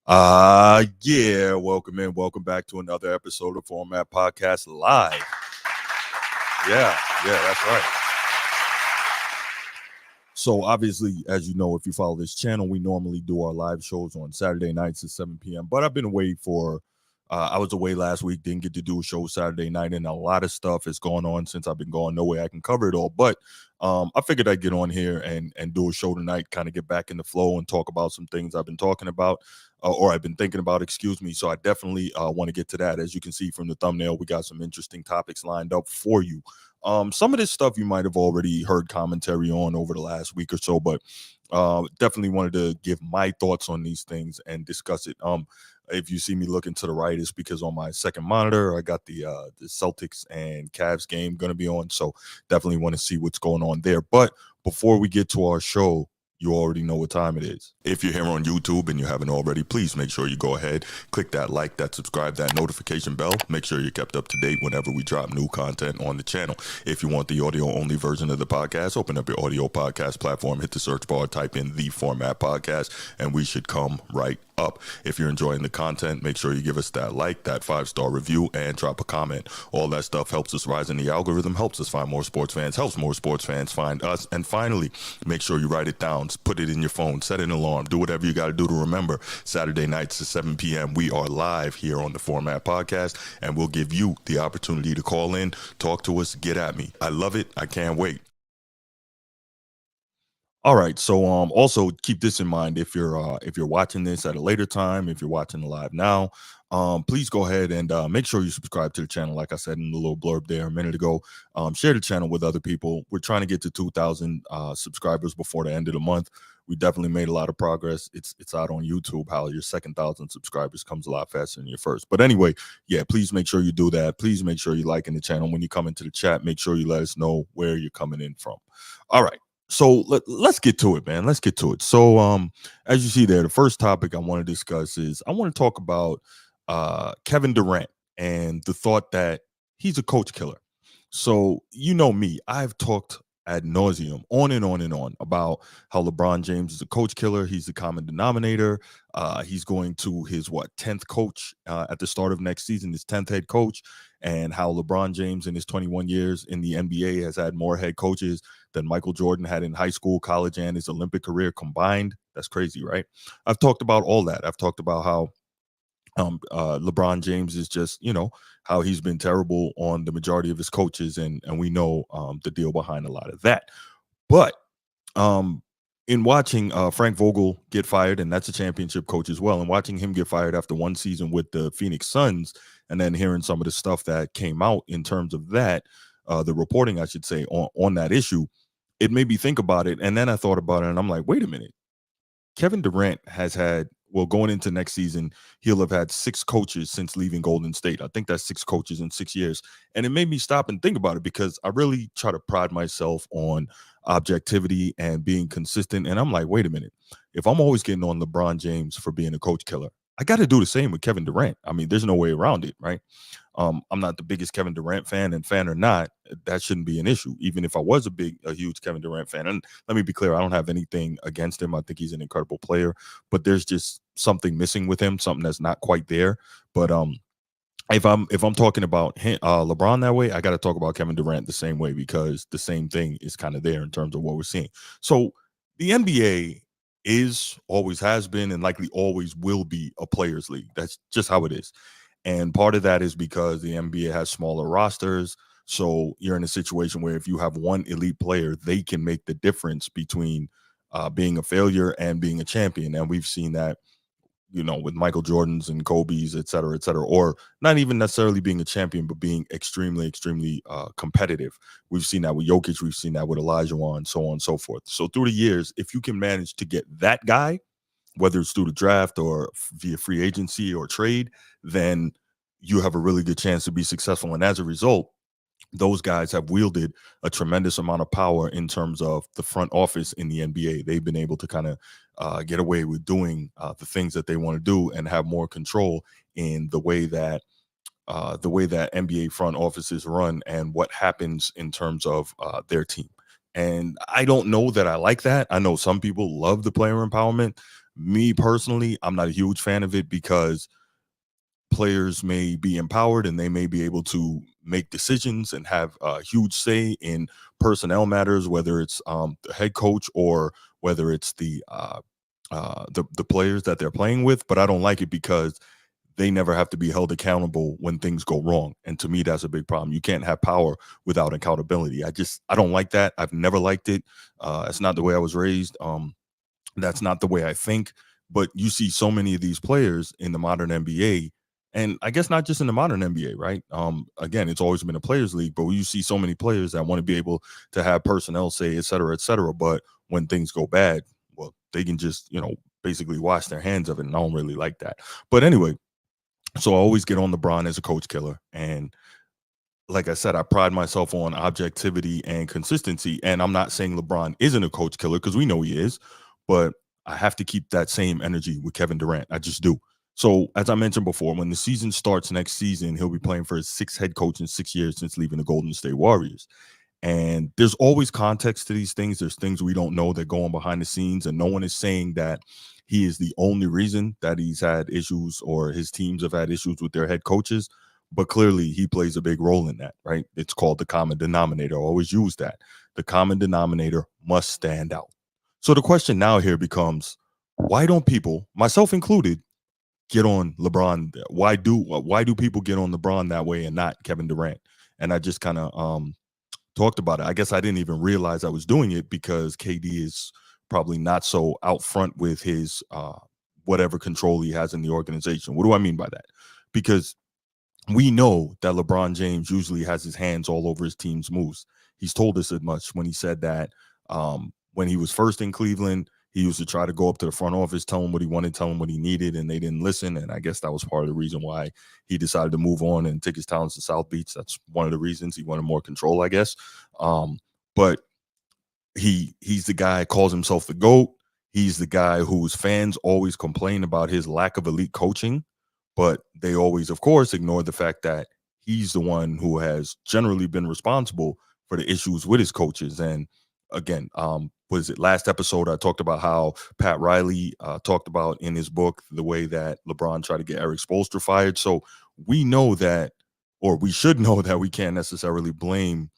Yeah, welcome back to another episode of Format Podcast Live. Yeah, that's right. So obviously, as you know, if you follow this channel, we normally do our live shows on Saturday nights at 7 p.m. But I've been away I was away last week, didn't get to do a show Saturday night, and a lot of stuff has gone on since I've been gone. No way I can cover it all, but I figured I'd get on here and do a show tonight, kind of get back in the flow and talk about some things I've been talking about, or I've been thinking about, excuse me. So I definitely want to get to that. As you can see from the thumbnail, we got some interesting topics lined up for you. Some of this stuff you might have already heard commentary on over the last week or so, but definitely wanted to give my thoughts on these things and discuss it. If you see me looking to the right, it's because on my second monitor, I got the Celtics and Cavs game going to be on. So definitely want to see what's going on there. But before we get to our show, you already know what time it is. If you're here on YouTube and you haven't already, please make sure you go ahead, click that like, that subscribe, that notification bell. Make sure you're kept up to date whenever we drop new content on the channel. If you want the audio only version of the podcast, open up your audio podcast platform, hit the search bar, type in the Format Podcast, and we should come right up. If you're enjoying the content, make sure you give us that like, that 5-star review, and drop a comment. All that stuff helps us rise in the algorithm, helps us find more sports fans, helps more sports fans find us. And finally, make sure you write it down, put it in your phone, set an alarm, do whatever you got to do to remember. Saturday nights at 7 p.m. we are live here on the Format Podcast, and we'll give you the opportunity to call in, talk to us, get at me. I love it. I can't wait. All right. So also keep this in mind if you're watching this at a later time, if you're watching live now, please go ahead and make sure you subscribe to the channel. Like I said in the little blurb there a minute ago, share the channel with other people. We're trying to get to 2,000 subscribers before the end of the month. We definitely made a lot of progress. It's out on YouTube how your second 1,000 subscribers comes a lot faster than your first. But anyway, yeah, please make sure you do that. Please make sure you liking the channel. When you come into the chat, make sure you let us know where you're coming in from. All right. So let's get to it, man. Let's get to it. So as you see there, the first topic I want to discuss is I want to talk about Kevin Durant and the thought that he's a coach killer. So you know me, I've talked ad nauseum, on and on and on, about how LeBron James is a coach killer. He's the common denominator. He's going to his 10th coach at the start of next season, his 10th head coach, and how LeBron James in his 21 years in the NBA has had more head coaches than Michael Jordan had in high school, college, and his Olympic career combined. That's crazy, right? I've talked about all that. I've talked about how LeBron James is just, how he's been terrible on the majority of his coaches, and we know the deal behind a lot of that. But in watching Frank Vogel get fired, and that's a championship coach as well, and watching him get fired after one season with the Phoenix Suns, and then hearing some of the stuff that came out in terms of that, the reporting, I should say, on that issue, it made me think about it. And then I thought about it, and I'm like, wait a minute. Kevin Durant has had, well, going into next season, he'll have had 6 coaches since leaving Golden State. I think that's 6 coaches in 6 years. And it made me stop and think about it, because I really try to pride myself on objectivity and being consistent. And I'm like, wait a minute. If I'm always getting on LeBron James for being a coach killer, I got to do the same with Kevin Durant. I mean, there's no way around it, right? I'm not the biggest Kevin Durant fan, and fan or not, that shouldn't be an issue, even if I was a huge Kevin Durant fan. And let me be clear, I don't have anything against him. I think he's an incredible player, but there's just something missing with him, something that's not quite there. But if I'm talking about LeBron that way, I got to talk about Kevin Durant the same way, because the same thing is kind of there in terms of what we're seeing. So the NBA always has been, and likely always will be, a players' league. That's just how it is. And part of that is because the NBA has smaller rosters. So you're in a situation where if you have one elite player, they can make the difference between being a failure and being a champion. And we've seen that, with Michael Jordans and Kobe's, et cetera, or not even necessarily being a champion, but being extremely, extremely competitive. We've seen that with Jokic. We've seen that with Olajuwon, so on and so forth. So through the years, if you can manage to get that guy, whether it's through the draft or via free agency or trade, then you have a really good chance to be successful. And as a result, those guys have wielded a tremendous amount of power in terms of the front office in the NBA. They've been able to kind of get away with doing the things that they want to do and have more control in the way that NBA front offices run and what happens in terms of their team. And I don't know that I like that. I know some people love the player empowerment. Me personally, I'm not a huge fan of it because players may be empowered and they may be able to make decisions and have a huge say in personnel matters, whether it's the head coach or whether it's the players that they're playing with. But I don't like it because they never have to be held accountable when things go wrong. And to me, that's a big problem. You can't have power without accountability. I don't like that. I've never liked it. It's not the way I was raised. That's not the way I think. But you see so many of these players in the modern NBA, and I guess not just in the modern NBA, right? Again, it's always been a players' league, but you see so many players that want to be able to have personnel say, et cetera, et cetera. But when things go bad, well, they can just, basically wash their hands of it. And I don't really like that. But anyway, so I always get on LeBron as a coach killer. And like I said, I pride myself on objectivity and consistency. And I'm not saying LeBron isn't a coach killer because we know he is, but I have to keep that same energy with Kevin Durant. I just do. So as I mentioned before, when the season starts next season, he'll be playing for his sixth head coach in 6 years since leaving the Golden State Warriors. And there's always context to these things. There's things we don't know that go on behind the scenes. And no one is saying that he is the only reason that he's had issues or his teams have had issues with their head coaches. But clearly he plays a big role in that, right? It's called the common denominator. I always use that. The common denominator must stand out. So the question now here becomes, why don't people, myself included, get on LeBron? Why do people get on LeBron that way and not Kevin Durant? And I just kind of talked about it. I guess I didn't even realize I was doing it because KD is probably not so out front with his whatever control he has in the organization. What do I mean by that? Because we know that LeBron James usually has his hands all over his team's moves. He's told us as much when he said that when he was first in Cleveland, he used to try to go up to the front office, tell him what he wanted, tell him what he needed, and they didn't listen. And I guess that was part of the reason why he decided to move on and take his talents to South Beach. That's one of the reasons. He wanted more control, I guess. But he's the guy who calls himself the GOAT. He's the guy whose fans always complain about his lack of elite coaching, but they always, of course, ignore the fact that he's the one who has generally been responsible for the issues with his coaches. And again, was it last episode I talked about how Pat Riley talked about in his book the way that LeBron tried to get Eric Spoelstra fired. So we know that, or we should know that we can't necessarily blame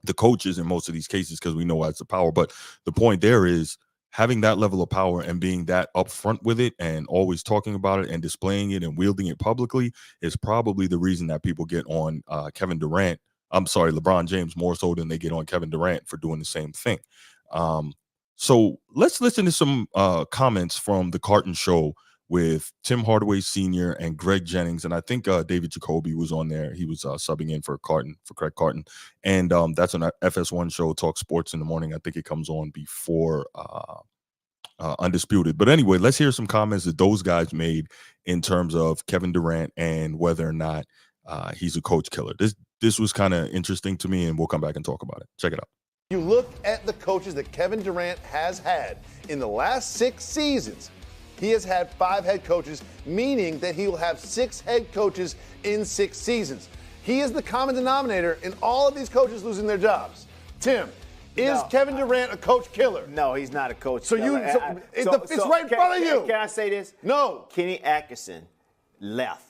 the coaches in most of these cases because we know it's the power. But the point there is having that level of power and being that upfront with it and always talking about it and displaying it and wielding it publicly is probably the reason that people get on LeBron James more so than they get on Kevin Durant for doing the same thing. So let's listen to some comments from the Carton Show with Tim Hardaway Sr. and Greg Jennings. And I think David Jacoby was on there. He was subbing in for Craig Carton. And that's an FS1 show, Talk Sports in the Morning. I think it comes on before Undisputed. But anyway, let's hear some comments that those guys made in terms of Kevin Durant and whether or not he's a coach killer. This was kind of interesting to me, and we'll come back and talk about it. Check it out. You look at the coaches that Kevin Durant has had in the last 6 seasons. He has had 5 head coaches, meaning that he will have 6 head coaches in 6 seasons. He is the common denominator in all of these coaches losing their jobs. Tim, is Kevin Durant a coach killer? No, he's not a coach so killer. It's right in front of you. Can I say this? No. Kenny Atkinson left.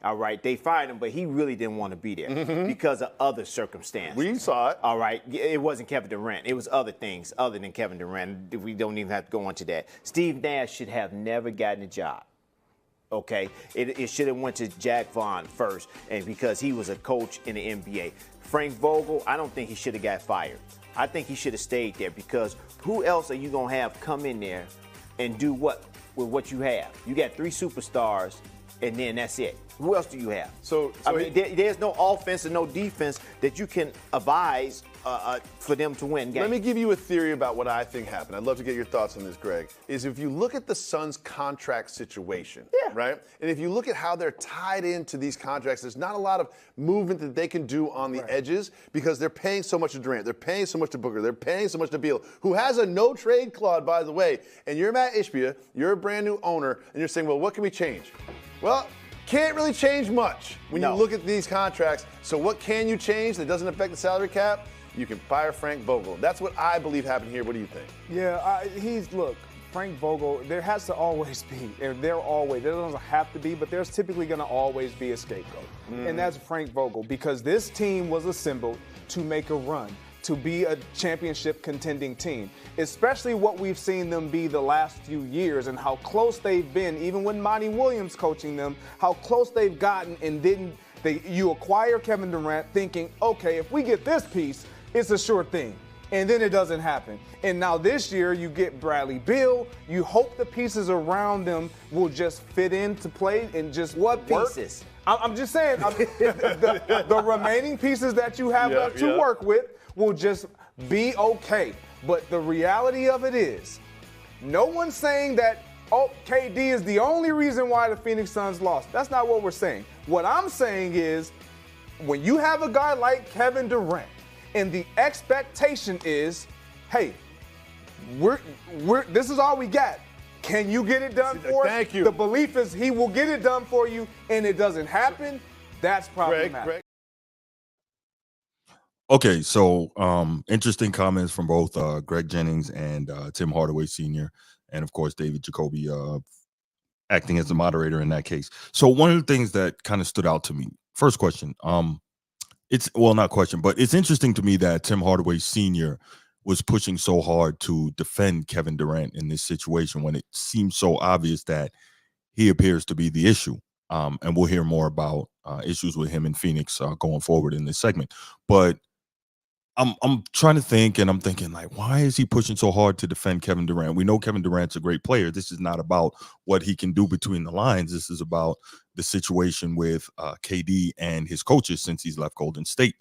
All right, they fired him, but he really didn't want to be there because of other circumstances. We saw it. All right, it wasn't Kevin Durant. It was other things other than Kevin Durant. We don't even have to go into that. Steve Nash should have never gotten a job. Okay, it should have went to Jack Vaughn first, and because he was a coach in the NBA. Frank Vogel, I don't think he should have got fired. I think he should have stayed there because who else are you gonna have come in there and do what with what you have? You got 3 superstars, and then that's it. Who else do you have? There's no offense and no defense that you can advise for them to win games. Let me give you a theory about what I think happened. I'd love to get your thoughts on this, Greg. Is if you look at the Suns' contract situation, right? And if you look at how they're tied into these contracts, there's not a lot of movement that they can do on the edges because they're paying so much to Durant, they're paying so much to Booker, they're paying so much to Beal, who has a no-trade clause, by the way. And you're Matt Ishbia, you're a brand new owner, and you're saying, well, what can we change? Well, can't really change much when you look at these contracts. So what can you change that doesn't affect the salary cap? You can fire Frank Vogel. That's what I believe happened here. What do you think? Yeah, Frank Vogel, there has to always be, and there doesn't have to be, but there's typically going to always be a scapegoat. And that's Frank Vogel, because this team was assembled to make a run, to be a championship contending team, especially what we've seen them be the last few years and how close they've been, even when Monty Williams coaching them, how close they've gotten, and then you acquire Kevin Durant thinking, okay, if we get this piece, it's a sure thing. And then it doesn't happen. And now this year you get Bradley Beal. You hope the pieces around them will just fit into play and just what work. Pieces? I'm just saying, the remaining pieces that you have left to work with will just be okay. But the reality of it is, no one's saying that, oh, KD is the only reason why the Phoenix Suns lost. That's not what we're saying. What I'm saying is, when you have a guy like Kevin Durant, and the expectation is, hey, this is all we got. Can you get it done for us? Thank you. The belief is he will get it done for you, and it doesn't happen. That's problematic. Greg. Okay, so interesting comments from both Greg Jennings and Tim Hardaway Sr., and of course David Jacoby acting as the moderator in that case. So one of the things that kind of stood out to me, first question, not question, but it's interesting to me that Tim Hardaway Sr. was pushing so hard to defend Kevin Durant in this situation when it seems so obvious that he appears to be the issue. And we'll hear more about issues with him in Phoenix going forward in this segment. But I'm trying to think, and I'm thinking, like, why is he pushing so hard to defend Kevin Durant? We know Kevin Durant's a great player. This is not about what he can do between the lines. This is about the situation with KD and his coaches since he's left Golden State.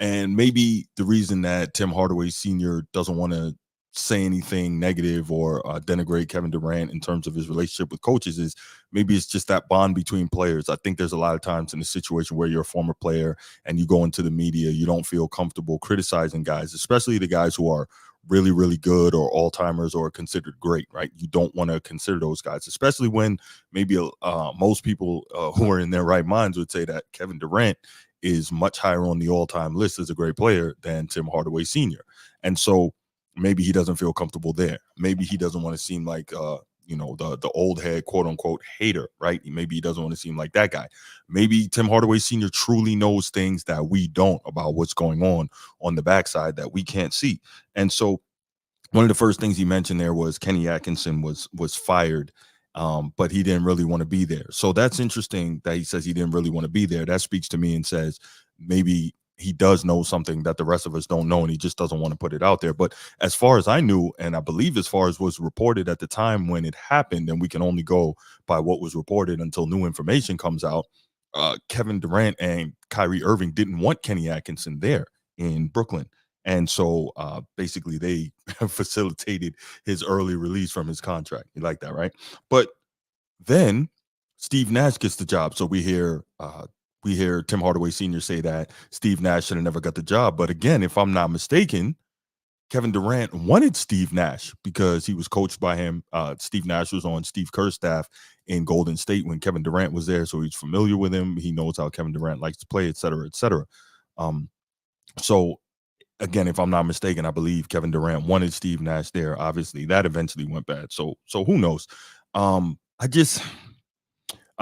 And maybe the reason that Tim Hardaway Sr. doesn't want to say anything negative or denigrate Kevin Durant in terms of his relationship with coaches is maybe it's just that bond between players. I think there's a lot of times in a situation where you're a former player and you go into the media, you don't feel comfortable criticizing guys, especially the guys who are really, really good or all-timers or considered great, right? You don't want to consider those guys, especially when maybe most people who are in their right minds would say that Kevin Durant is much higher on the all-time list as a great player than Tim Hardaway Sr. And so maybe he doesn't feel comfortable there. Maybe he doesn't want to seem like, the old head, quote unquote, hater, right? Maybe he doesn't want to seem like that guy. Maybe Tim Hardaway Sr. truly knows things that we don't about what's going on the backside that we can't see. And so one of the first things he mentioned there was Kenny Atkinson was fired, but he didn't really want to be there. So that's interesting that he says he didn't really want to be there. That speaks to me and says maybe he does know something that the rest of us don't know, and he just doesn't want to put it out there. But as far as I knew, and I believe as far as was reported at the time when it happened, and we can only go by what was reported until new information comes out, Kevin Durant and Kyrie Irving didn't want Kenny Atkinson there in Brooklyn. And so basically they facilitated his early release from his contract. You like that, right? But then Steve Nash gets the job. So we hear Tim Hardaway Sr. say that Steve Nash should have never got the job. But again, if I'm not mistaken, Kevin Durant wanted Steve Nash because he was coached by him. Steve Nash was on Steve Kerr's staff in Golden State when Kevin Durant was there. So he's familiar with him. He knows how Kevin Durant likes to play, et cetera, et cetera. So again, if I'm not mistaken, I believe Kevin Durant wanted Steve Nash there. Obviously, that eventually went bad. So who knows? I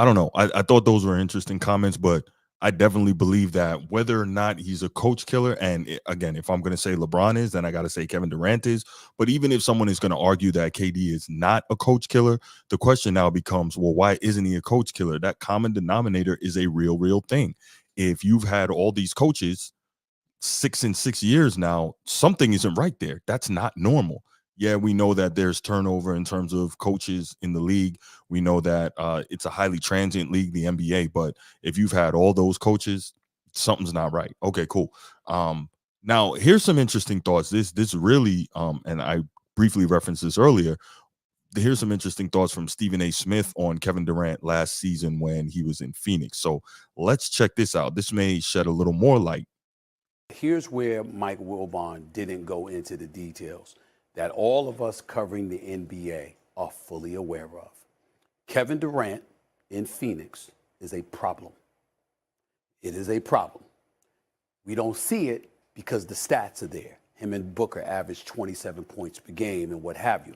don't know. I thought those were interesting comments, but I definitely believe that whether or not he's a coach killer, and again, if I'm going to say LeBron is, then I got to say Kevin Durant is. But even if someone is going to argue that KD is not a coach killer, the question now becomes, well, why isn't he a coach killer? That common denominator is a real thing. If you've had all these coaches 6 in 6 years now, something isn't right there. That's not normal. Yeah, we know that there's turnover in terms of coaches in the league. We know that it's a highly transient league, the NBA. But if you've had all those coaches, something's not right. Okay, cool. Now, here's some interesting thoughts. This really, and I briefly referenced this earlier, here's some interesting thoughts from Stephen A. Smith on Kevin Durant last season when he was in Phoenix. So let's check this out. This may shed a little more light. Here's where Mike Wilbon didn't go into the details that all of us covering the NBA are fully aware of. Kevin Durant in Phoenix is a problem. It is a problem. We don't see it because the stats are there. Him and Booker average 27 points per game and what have you.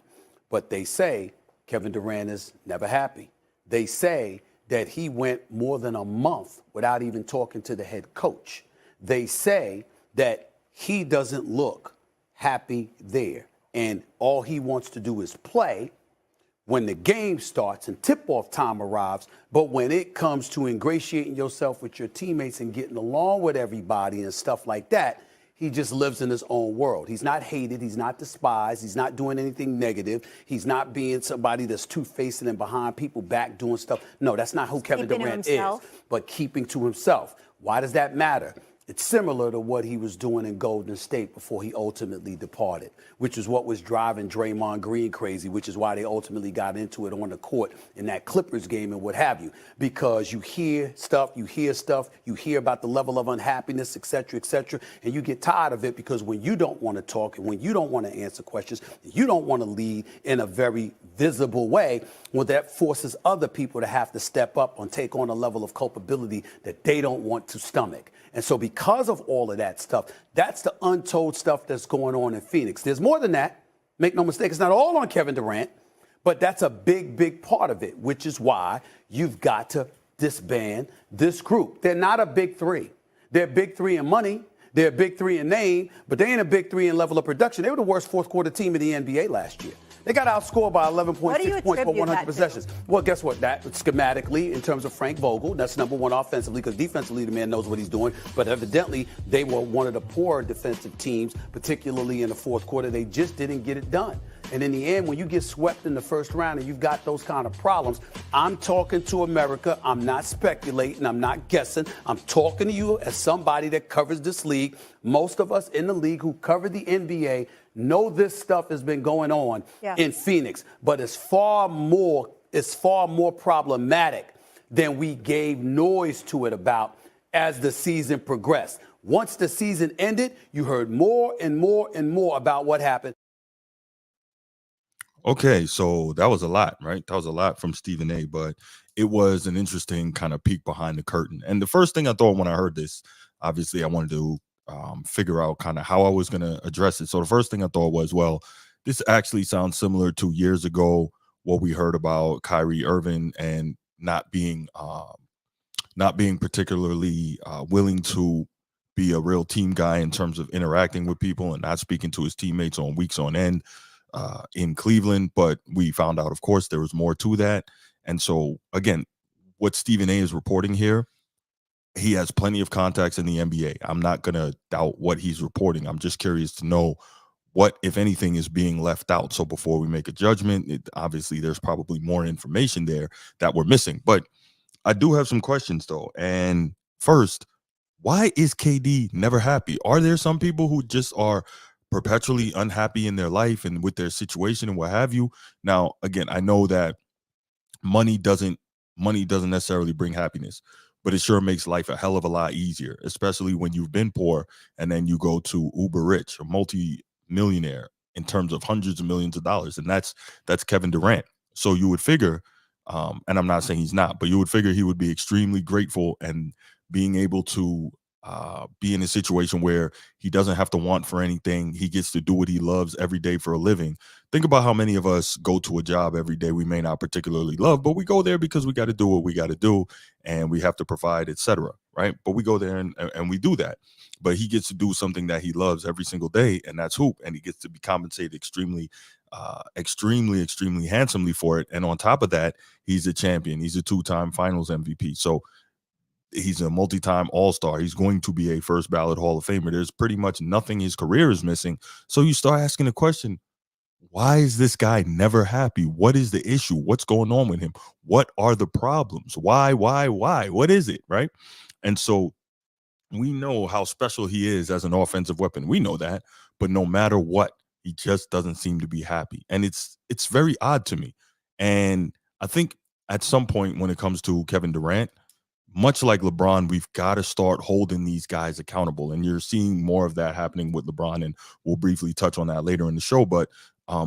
But they say Kevin Durant is never happy. They say that he went more than a month without even talking to the head coach. They say that he doesn't look happy there. And all he wants to do is play when the game starts and tip-off time arrives. But when it comes to ingratiating yourself with your teammates and getting along with everybody and stuff like that, he just lives in his own world. He's not hated. He's not despised. He's not doing anything negative. He's not being somebody that's two-faced and behind people back doing stuff. No, that's not who Kevin Durant is, but keeping to himself. Why does that matter? It's similar to what he was doing in Golden State before he ultimately departed, which is what was driving Draymond Green crazy, which is why they ultimately got into it on the court in that Clippers game and what have you. Because you hear stuff, you hear about the level of unhappiness, et cetera, and you get tired of it because when you don't want to talk and when you don't want to answer questions, you don't want to lead in a very visible way, well, that forces other people to have to step up and take on a level of culpability that they don't want to stomach. And so because of all of that stuff, that's the untold stuff that's going on in Phoenix. There's more than that. Make no mistake, it's not all on Kevin Durant, but that's a big, big part of it, which is why you've got to disband this group. They're not a big three. They're big three in money. They're a big three in name, but they ain't a big three in level of production. They were the worst fourth quarter team in the NBA last year. They got outscored by 11.6 points for 100 possessions. Well, guess what? That schematically, in terms of Frank Vogel, that's number one offensively because defensively the man knows what he's doing. But evidently, they were one of the poorer defensive teams, particularly in the fourth quarter. They just didn't get it done. And in the end, when you get swept in the first round and you've got those kind of problems, I'm talking to America. I'm not speculating. I'm not guessing. I'm talking to you as somebody that covers this league. Most of us in the league who cover the NBA know this stuff has been going on in Phoenix, but it's far more problematic than we gave noise to it about as the season progressed. Once the season ended, you heard more and more and more about what happened. Okay, so that was a lot, right? That was a lot from Stephen A, but it was an interesting kind of peek behind the curtain. And the first thing I thought when I heard this, obviously I wanted to figure out kind of how I was going to address it. So the first thing I thought was, well, this actually sounds similar to years ago what we heard about Kyrie Irving and not being particularly willing to be a real team guy in terms of interacting with people and not speaking to his teammates on weeks on end in Cleveland. But we found out, of course, there was more to that. And so, again, what Stephen A is reporting here, he has plenty of contacts in the NBA. I'm not going to doubt what he's reporting. I'm just curious to know what, if anything, is being left out. So before we make a judgment, obviously there's probably more information there that we're missing. But I do have some questions, though. And first, why is KD never happy? Are there some people who just are perpetually unhappy in their life and with their situation and what have you? Now, again, I know that money doesn't necessarily bring happiness, but it sure makes life a hell of a lot easier, especially when you've been poor and then you go to uber rich, a multi-millionaire in terms of hundreds of millions of dollars. And that's Kevin Durant. So you would figure, and I'm not saying he's not, but you would figure he would be extremely grateful and being able to be in a situation where he doesn't have to want for anything. He gets to do what he loves every day for a living. Think about how many of us go to a job every day we may not particularly love, but we go there because we got to do what we got to do and we have to provide, etc. Right? But we go there and we do that. But he gets to do something that he loves every single day, and that's hoop. And he gets to be compensated extremely handsomely for it. And on top of that, he's a champion. He's a two-time finals MVP. So he's a multi-time all-star. He's going to be a first ballot Hall of Famer. There's pretty much nothing his career is missing. So you start asking the question, why is this guy never happy? What is the issue? What's going on with him? What are the problems? Why? What is it, right? And so we know how special he is as an offensive weapon. We know that, but no matter what, he just doesn't seem to be happy. And it's very odd to me. And I think at some point when it comes to Kevin Durant, much like LeBron, we've got to start holding these guys accountable. And you're seeing more of that happening with LeBron. And we'll briefly touch on that later in the show. But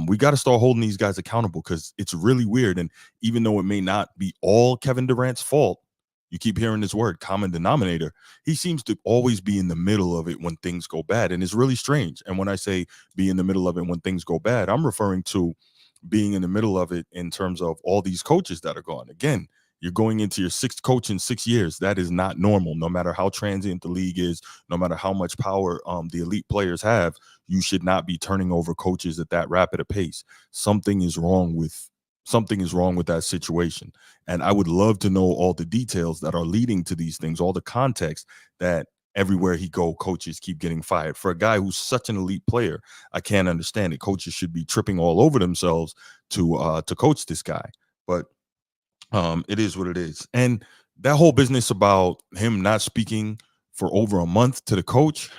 we got to start holding these guys accountable because it's really weird. And even though it may not be all Kevin Durant's fault, you keep hearing this word, common denominator. He seems to always be in the middle of it when things go bad. And it's really strange. And when I say be in the middle of it when things go bad, I'm referring to being in the middle of it in terms of all these coaches that are gone. Again, you're going into your sixth coach in 6 years. That is not normal. No matter how transient the league is, no matter how much power the elite players have, you should not be turning over coaches at that rapid a pace. Something is wrong with that situation. And I would love to know all the details that are leading to these things, all the context that everywhere he go, coaches keep getting fired. For a guy who's such an elite player, I can't understand it. Coaches should be tripping all over themselves to coach this guy. But it is what it is. And that whole business about him not speaking for over a month to the coach,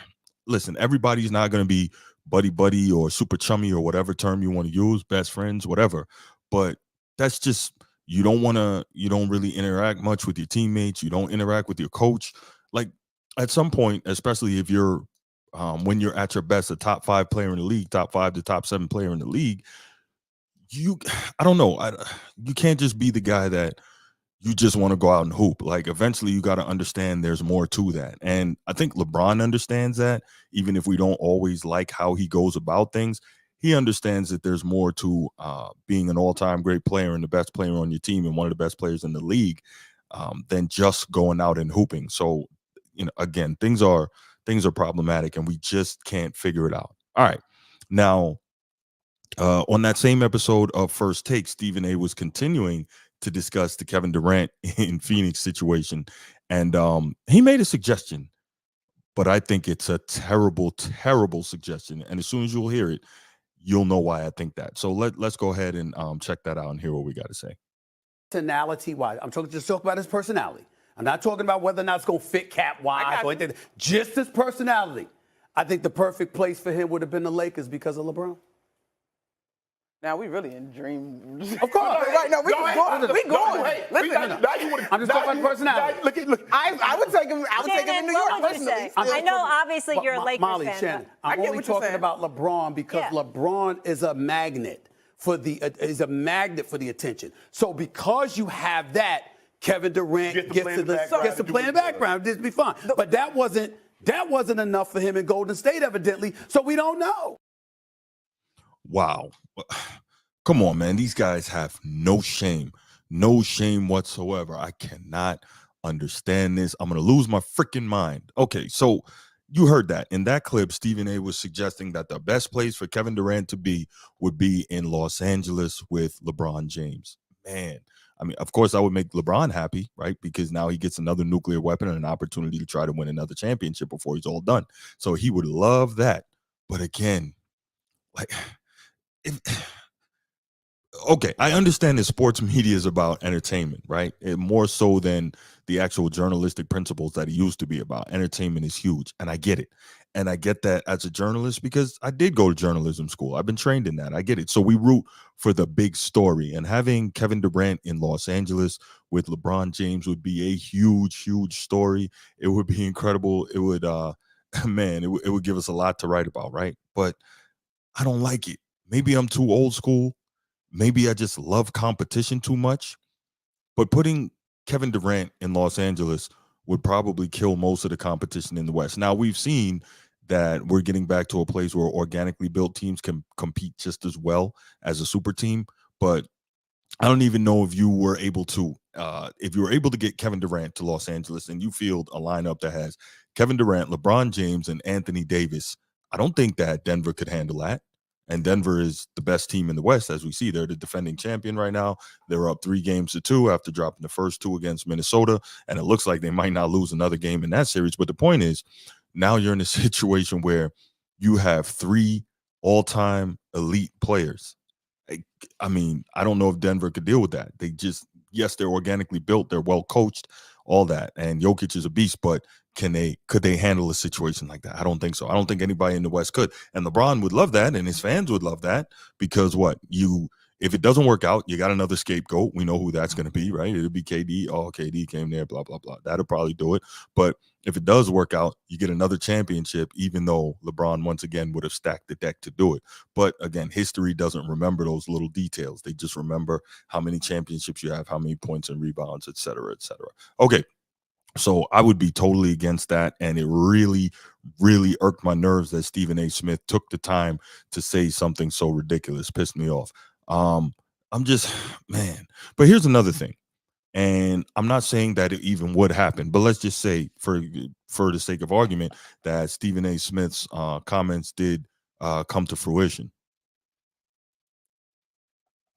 listen, everybody's not going to be buddy buddy or super chummy or whatever term you want to use, best friends, whatever. But that's just, you don't really interact much with your teammates. You don't interact with your coach. Like, at some point, especially if you're when you're at your best, a top 5 player in the league, top 5 to top 7 player in the league, I don't know, you can't just be the guy that you just want to go out and hoop. Like, eventually you got to understand there's more to that. And I think LeBron understands that, even if we don't always like how he goes about things. He understands that there's more to being an all-time great player and the best player on your team and one of the best players in the league than just going out and hooping. So, again, things are problematic and we just can't figure it out. All right. Now, on that same episode of First Take, Stephen A was continuing to discuss the Kevin Durant in Phoenix situation. And he made a suggestion, but I think it's a terrible, terrible suggestion. And as soon as you'll hear it, you'll know why I think that. So let's go ahead and check that out and hear what we got to say. Personality-wise, I'm just talking about his personality. I'm not talking about whether or not it's going to fit cap-wise or anything. Just his personality. I think the perfect place for him would have been the Lakers because of LeBron. Now we really in dream. Of course. Right now we going. Listen, I'm just talking about personality. Look. I would take him. I would take him in New York. What would you say? I know, obviously, you're a Lakers Molly, fan. Shannon, I I'm get only what you're talking saying. about LeBron because LeBron is a magnet for the attention. So because you have that, Kevin Durant gets to play in the background. This be fun. But that wasn't enough for him in Golden State, evidently. So we don't know. Wow. Come on, man. These guys have no shame whatsoever. I cannot understand this. I'm going to lose my freaking mind. Okay, so you heard that. In that clip, Stephen A was suggesting that the best place for Kevin Durant to be would be in Los Angeles with LeBron James. Man, I mean, of course, I would make LeBron happy, right? Because now he gets another nuclear weapon and an opportunity to try to win another championship before he's all done. So he would love that. But again, like, okay, I understand that sports media is about entertainment, right? More so than the actual journalistic principles that it used to be about. Entertainment is huge, and I get it. And I get that as a journalist because I did go to journalism school. I've been trained in that. I get it. So we root for the big story. And having Kevin Durant in Los Angeles with LeBron James would be a huge, huge story. It would be incredible. It would, man, it would give us a lot to write about, right? But I don't like it. Maybe I'm too old school. Maybe I just love competition too much, but putting Kevin Durant in Los Angeles would probably kill most of the competition in the West. Now, we've seen that we're getting back to a place where organically built teams can compete just as well as a super team, but I don't even know if you were able to get Kevin Durant to Los Angeles and you field a lineup that has Kevin Durant, LeBron James, and Anthony Davis. I don't think that Denver could handle that. And Denver is the best team in the West, as we see. They're the defending champion right now. They're up 3-2 after dropping the first 2 against Minnesota. And it looks like they might not lose another game in that series. But the point is, now you're in a situation where you have 3 all-time elite players. I mean, I don't know if Denver could deal with that. Yes, they're organically built. They're well coached, all that. And Jokic is a beast, but could they handle a situation like that? I don't think so. I don't think anybody in the West could. And LeBron would love that, and his fans would love that because if it doesn't work out, you got another scapegoat. We know who that's going to be, right? It'll be KD. Oh, KD came there, blah, blah, blah. That'll probably do it. But if it does work out, you get another championship, even though LeBron once again would have stacked the deck to do it. But again, history doesn't remember those little details. They just remember how many championships you have, how many points and rebounds, et cetera, et cetera. Okay. So I would be totally against that. And it really, really irked my nerves that Stephen A. Smith took the time to say something so ridiculous. Pissed me off. I'm just man. But here's another thing. And I'm not saying that it even would happen, but let's just say, for the sake of argument, that Stephen A. Smith's comments did come to fruition.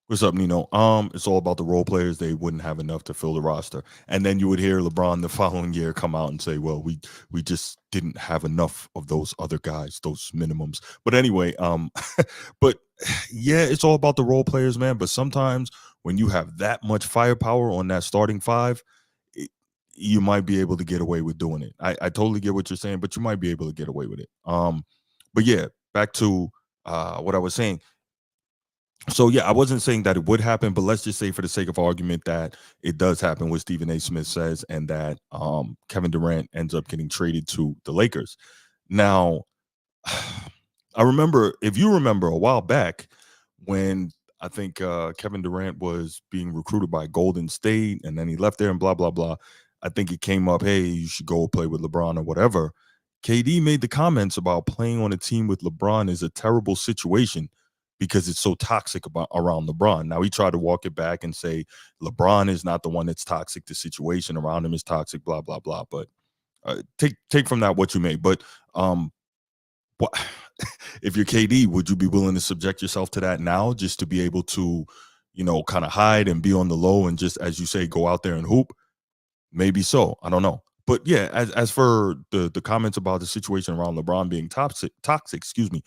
What's up, Nino? It's all about the role players. They wouldn't have enough to fill the roster, and then you would hear LeBron the following year come out and say, "Well, we just didn't have enough of those other guys, those minimums." But anyway, but yeah, it's all about the role players, man. But sometimes when you have that much firepower on that starting five, it, you might be able to get away with doing it. I totally get what you're saying, but you might be able to get away with it. But yeah, back to what I was saying. So yeah, I wasn't saying that it would happen, but let's just say for the sake of argument that it does happen, what Stephen A. Smith says, and that Kevin Durant ends up getting traded to the Lakers. Now, I remember, if you remember, a while back when I think Kevin Durant was being recruited by Golden State, and then he left there and blah blah blah. I think it came up, hey, you should go play with LeBron or whatever. KD made the comments about playing on a team with LeBron is a terrible situation because it's so toxic around LeBron. Now he tried to walk it back and say LeBron is not the one that's toxic. The situation around him is toxic. Blah blah blah. But take from that what you may. But what if you're KD, would you be willing to subject yourself to that now just to be able to, kind of hide and be on the low and just, as you say, go out there and hoop? Maybe so. I don't know. But yeah, as for the comments about the situation around LeBron being toxic, excuse me,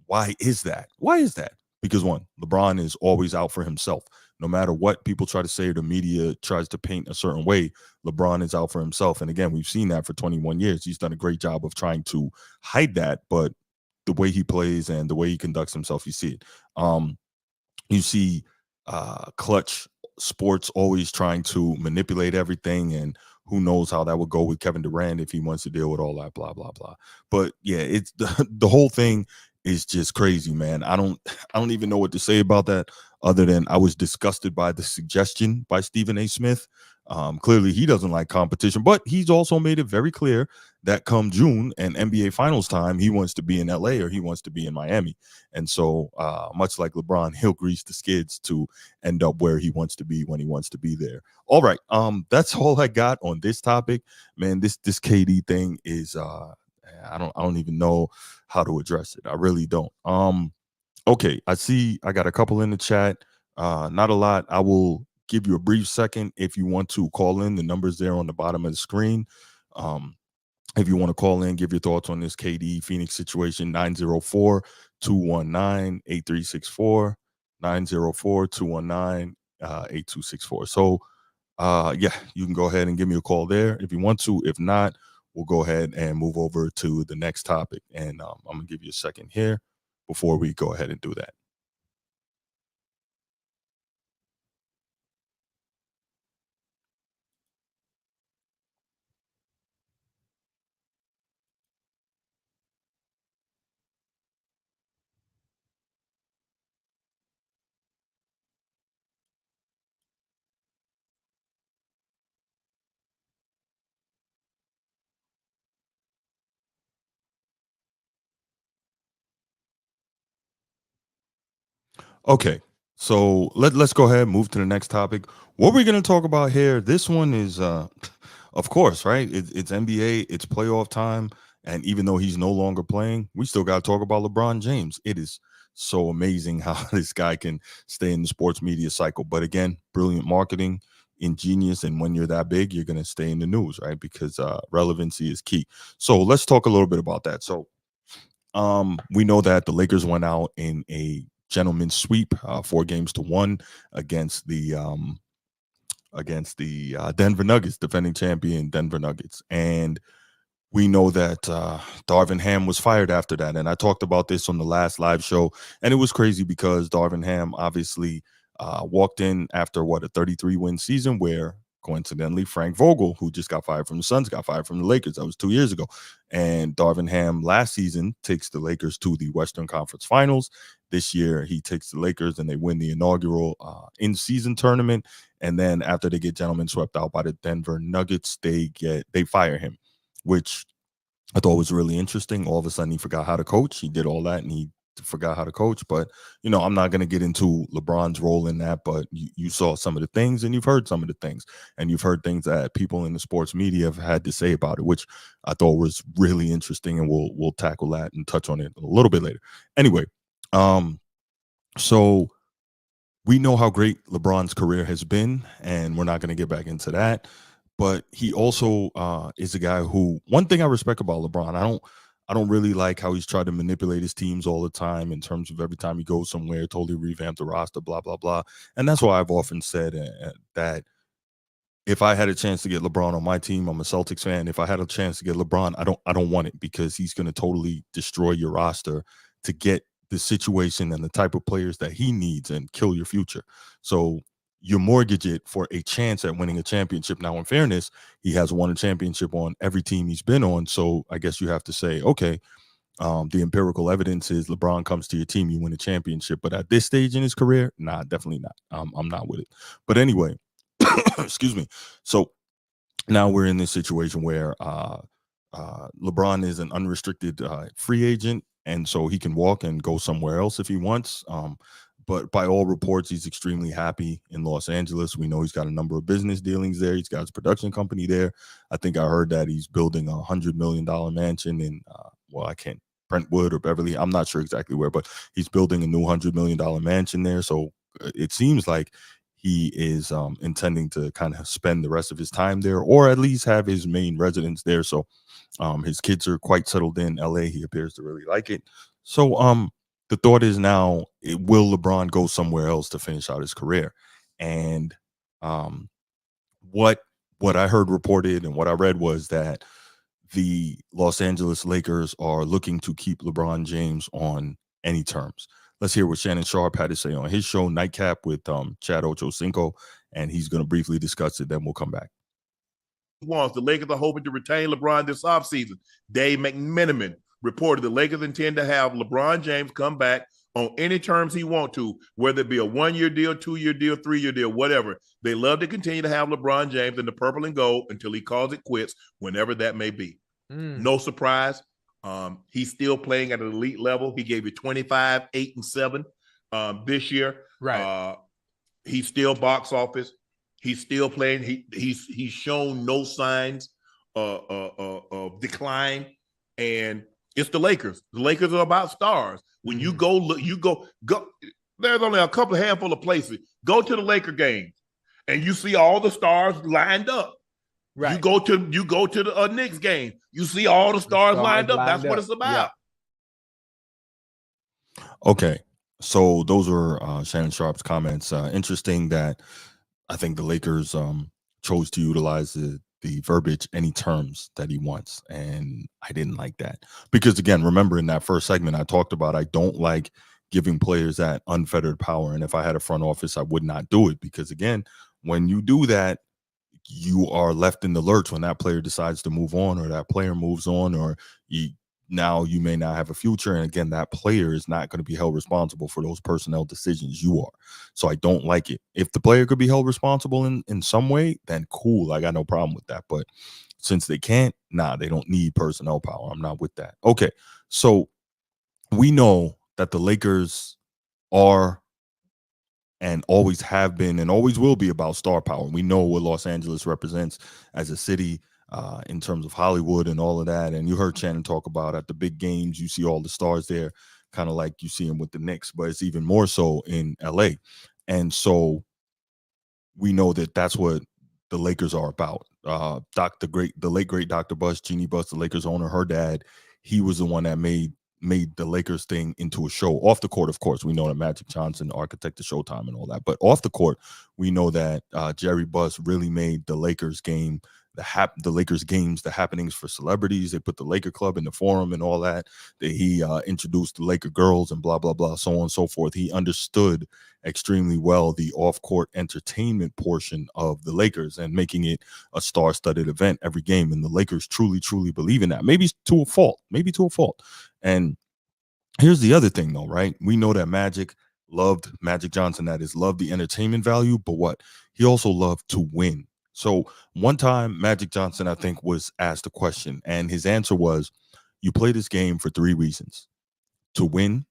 why is that? Why is that? Because one, LeBron is always out for himself. No matter what people try to say or the media tries to paint a certain way, LeBron is out for himself. And again, we've seen that for 21 years. He's done a great job of trying to hide that, but the way he plays and the way he conducts himself, you see it. You see Clutch Sports always trying to manipulate everything, and who knows how that would go with Kevin Durant if he wants to deal with all that, blah blah blah. But yeah, it's the whole thing is just crazy, man. I don't even know what to say about that other than I was disgusted by the suggestion by Stephen A. Smith. Clearly, he doesn't like competition, but he's also made it very clear that come June and NBA Finals time, he wants to be in LA or he wants to be in Miami. And so, much like LeBron, he'll grease the skids to end up where he wants to be when he wants to be there. All right, that's all I got on this topic, man. This KD thing is, I don't even know how to address it. I really don't. Okay, I see I got a couple in the chat. Not a lot. I will give you a brief second if you want to call in. The number's there on the bottom of the screen. If you want to call in, give your thoughts on this KD Phoenix situation, 904-219-8364, 904-219-8264. So yeah, you can go ahead and give me a call there if you want to. If not, we'll go ahead and move over to the next topic. And I'm gonna give you a second here before we go ahead and do that. Okay, so let's go ahead and move to the next topic. What we're going to talk about here, this one is, of course, right? It's NBA, it's playoff time, and even though he's no longer playing, we still got to talk about LeBron James. It is so amazing how this guy can stay in the sports media cycle. But again, brilliant marketing, ingenious, and when you're that big, you're going to stay in the news, right? Because relevancy is key. So let's talk a little bit about that. So we know that the Lakers went out in a gentleman's sweep, 4-1 against the Denver Nuggets, defending champion Denver Nuggets, and we know that Darvin Ham was fired after that. And I talked about this on the last live show, and it was crazy because Darvin Ham obviously walked in after a 33-win season where coincidentally Frank Vogel, who just got fired from the Suns, got fired from the Lakers. That was 2 years ago. And Darvin Ham last season takes the Lakers to the Western Conference Finals. This year he takes the Lakers and they win the inaugural in-season tournament. And then after they get gentlemen swept out by the Denver Nuggets, they fire him, which I thought was really interesting. All of a sudden, he forgot how to coach. He did all that, and he forgot how to coach. But I'm not going to get into LeBron's role in that. But you saw some of the things, and you've heard some of the things, and you've heard things that people in the sports media have had to say about it, which I thought was really interesting. And we'll tackle that and touch on it a little bit later. Anyway, so we know how great LeBron's career has been, and we're not going to get back into that. But he also is a guy who, one thing I respect about LeBron, I don't really like how he's tried to manipulate his teams all the time in terms of every time he goes somewhere, totally revamp the roster, blah, blah, blah. And that's why I've often said that if I had a chance to get LeBron on my team, I'm a Celtics fan. If I had a chance to get LeBron, I don't want it, because he's going to totally destroy your roster to get the situation and the type of players that he needs and kill your future. So you mortgage it for a chance at winning a championship. Now, in fairness, he has won a championship on every team he's been on. So I guess you have to say, okay, the empirical evidence is LeBron comes to your team, you win a championship. But at this stage in his career, nah, definitely not. I'm not with it. But anyway, excuse me. So now we're in this situation where LeBron is an unrestricted free agent, and so he can walk and go somewhere else if he wants. But by all reports, he's extremely happy in Los Angeles. We know he's got a number of business dealings there. He's got his production company there. I think I heard that he's building $100 million mansion in, I can't, Brentwood or Beverly. I'm not sure exactly where, but he's building a new $100 million mansion there. So it seems like he is intending to kind of spend the rest of his time there, or at least have his main residence there. So his kids are quite settled in LA. He appears to really like it. So the thought is now, will LeBron go somewhere else to finish out his career? And what I heard reported and what I read was that the Los Angeles Lakers are looking to keep LeBron James on any terms. Let's hear what Shannon Sharp had to say on his show, Nightcap, with Chad Ochocinco, and he's going to briefly discuss it. Then we'll come back. The Lakers are hoping to retain LeBron this offseason. Dave McMenamin reported the Lakers intend to have LeBron James come back on any terms he wants to, whether it be a 1-year deal, 2-year deal, 3-year deal, whatever. They love to continue to have LeBron James in the purple and gold until he calls it quits, whenever that may be. No surprise. He's still playing at an elite level. He gave you 25, 8, and 7 this year. Right. He's still box office. He's still playing. He's shown no signs of decline. And it's the Lakers. The Lakers are about stars. When you go look, go. There's only a couple of handful of places. Go to the Laker games, and you see all the stars lined up. Right. You go to the Knicks game. You see all the stars lined up. That's what it's about. Yeah. Okay, so those were Shannon Sharp's comments. Interesting that I think the Lakers chose to utilize the verbiage "any terms" that he wants, and I didn't like that, because again, remember in that first segment I talked about, I don't like giving players that unfettered power, and if I had a front office, I would not do it, because again, when you do that, you are left in the lurch when that player decides to move on, or that player moves on, or now you may not have a future. And again, that player is not going to be held responsible for those personnel decisions. You are. So I don't like it. If the player could be held responsible in some way, then cool. I got no problem with that. But since they can't, they don't need personnel power. I'm not with that. Okay. So we know that the Lakers are and always have been and always will be about star power. We know what Los Angeles represents as a city in terms of Hollywood and all of that. And you heard Shannon talk about at the big games, you see all the stars there, kind of like you see them with the Knicks, but it's even more so in LA. And so we know that that's what the Lakers are about. The late great Dr. Buss, Jeannie Buss, the Lakers owner, her dad, he was the one that made the Lakers thing into a show. Off the court, of course, we know that Magic Johnson architected Showtime and all that. But off the court, we know that Jerry Buss really made the Lakers game, the Lakers games, the happenings for celebrities. They put the Laker Club in the Forum and all that. He introduced the Laker girls and blah, blah, blah, so on and so forth. He understood extremely well the off-court entertainment portion of the Lakers and making it a star-studded event every game. And the Lakers truly, truly believe in that. Maybe to a fault. And here's the other thing, though, right? We know that Magic Johnson, that is, loved the entertainment value, but what? He also loved to win. So one time, Magic Johnson, I think, was asked a question, and his answer was, you play this game for 3 reasons: to win,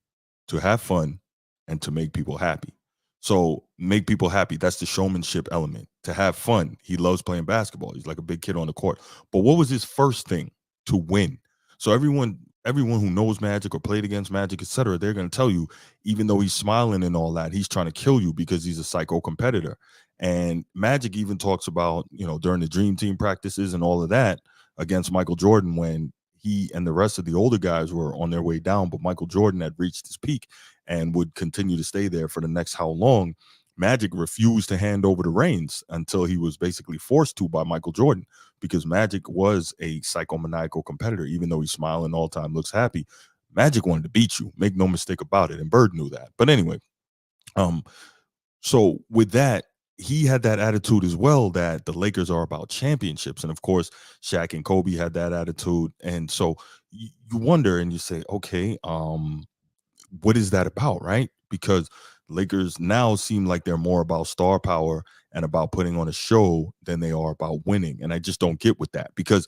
to have fun and to make people happy. So make people happy. That's the showmanship element. To have fun. He loves playing basketball. He's like a big kid on the court. But what was his first thing? To win. So everyone who knows Magic or played against Magic, etc., they're going to tell you, even though he's smiling and all that, he's trying to kill you because he's a psycho competitor. And Magic even talks about, during the Dream Team practices and all of that against Michael Jordan, when he and the rest of the older guys were on their way down, but Michael Jordan had reached his peak and would continue to stay there for the next how long. Magic refused to hand over the reins until he was basically forced to by Michael Jordan, because Magic was a psychomaniacal competitor. Even though he's smiling all the time, looks happy, Magic wanted to beat you. Make no mistake about it. And Bird knew that. But anyway, so with that, he had that attitude as well, that the Lakers are about championships. And of course, Shaq and Kobe had that attitude. And so you wonder and you say, okay, what is that about, right? Because Lakers now seem like they're more about star power and about putting on a show than they are about winning. And I just don't get with that, because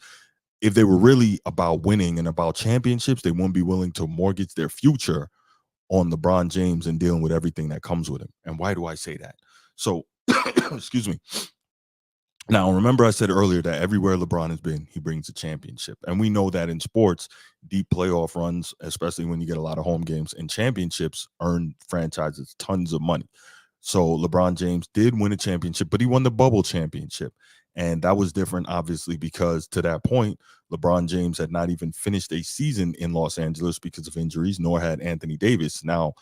if they were really about winning and about championships, they wouldn't be willing to mortgage their future on LeBron James and dealing with everything that comes with him. And why do I say that? So, excuse me. Now, remember I said earlier that everywhere LeBron has been, he brings a championship. And we know that in sports, deep playoff runs, especially when you get a lot of home games and championships, earn franchises tons of money. So LeBron James did win a championship, but he won the bubble championship. And that was different, obviously, because to that point, LeBron James had not even finished a season in Los Angeles because of injuries, nor had Anthony Davis. Now,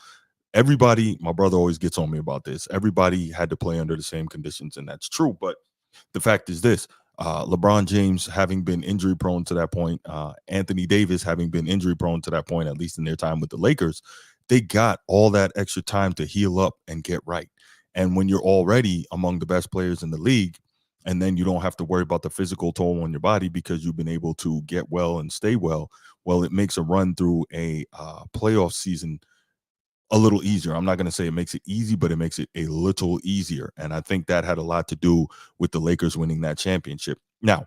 everybody, my brother always gets on me about this. Everybody had to play under the same conditions, and that's true. But the fact is this, LeBron James having been injury prone to that point, Anthony Davis having been injury prone to that point, at least in their time with the Lakers, they got all that extra time to heal up and get right. And when you're already among the best players in the league, and then you don't have to worry about the physical toll on your body because you've been able to get well and stay well, it makes a run through a playoff season a little easier. I'm not going to say it makes it easy, but it makes it a little easier. And I think that had a lot to do with the Lakers winning that championship. Now,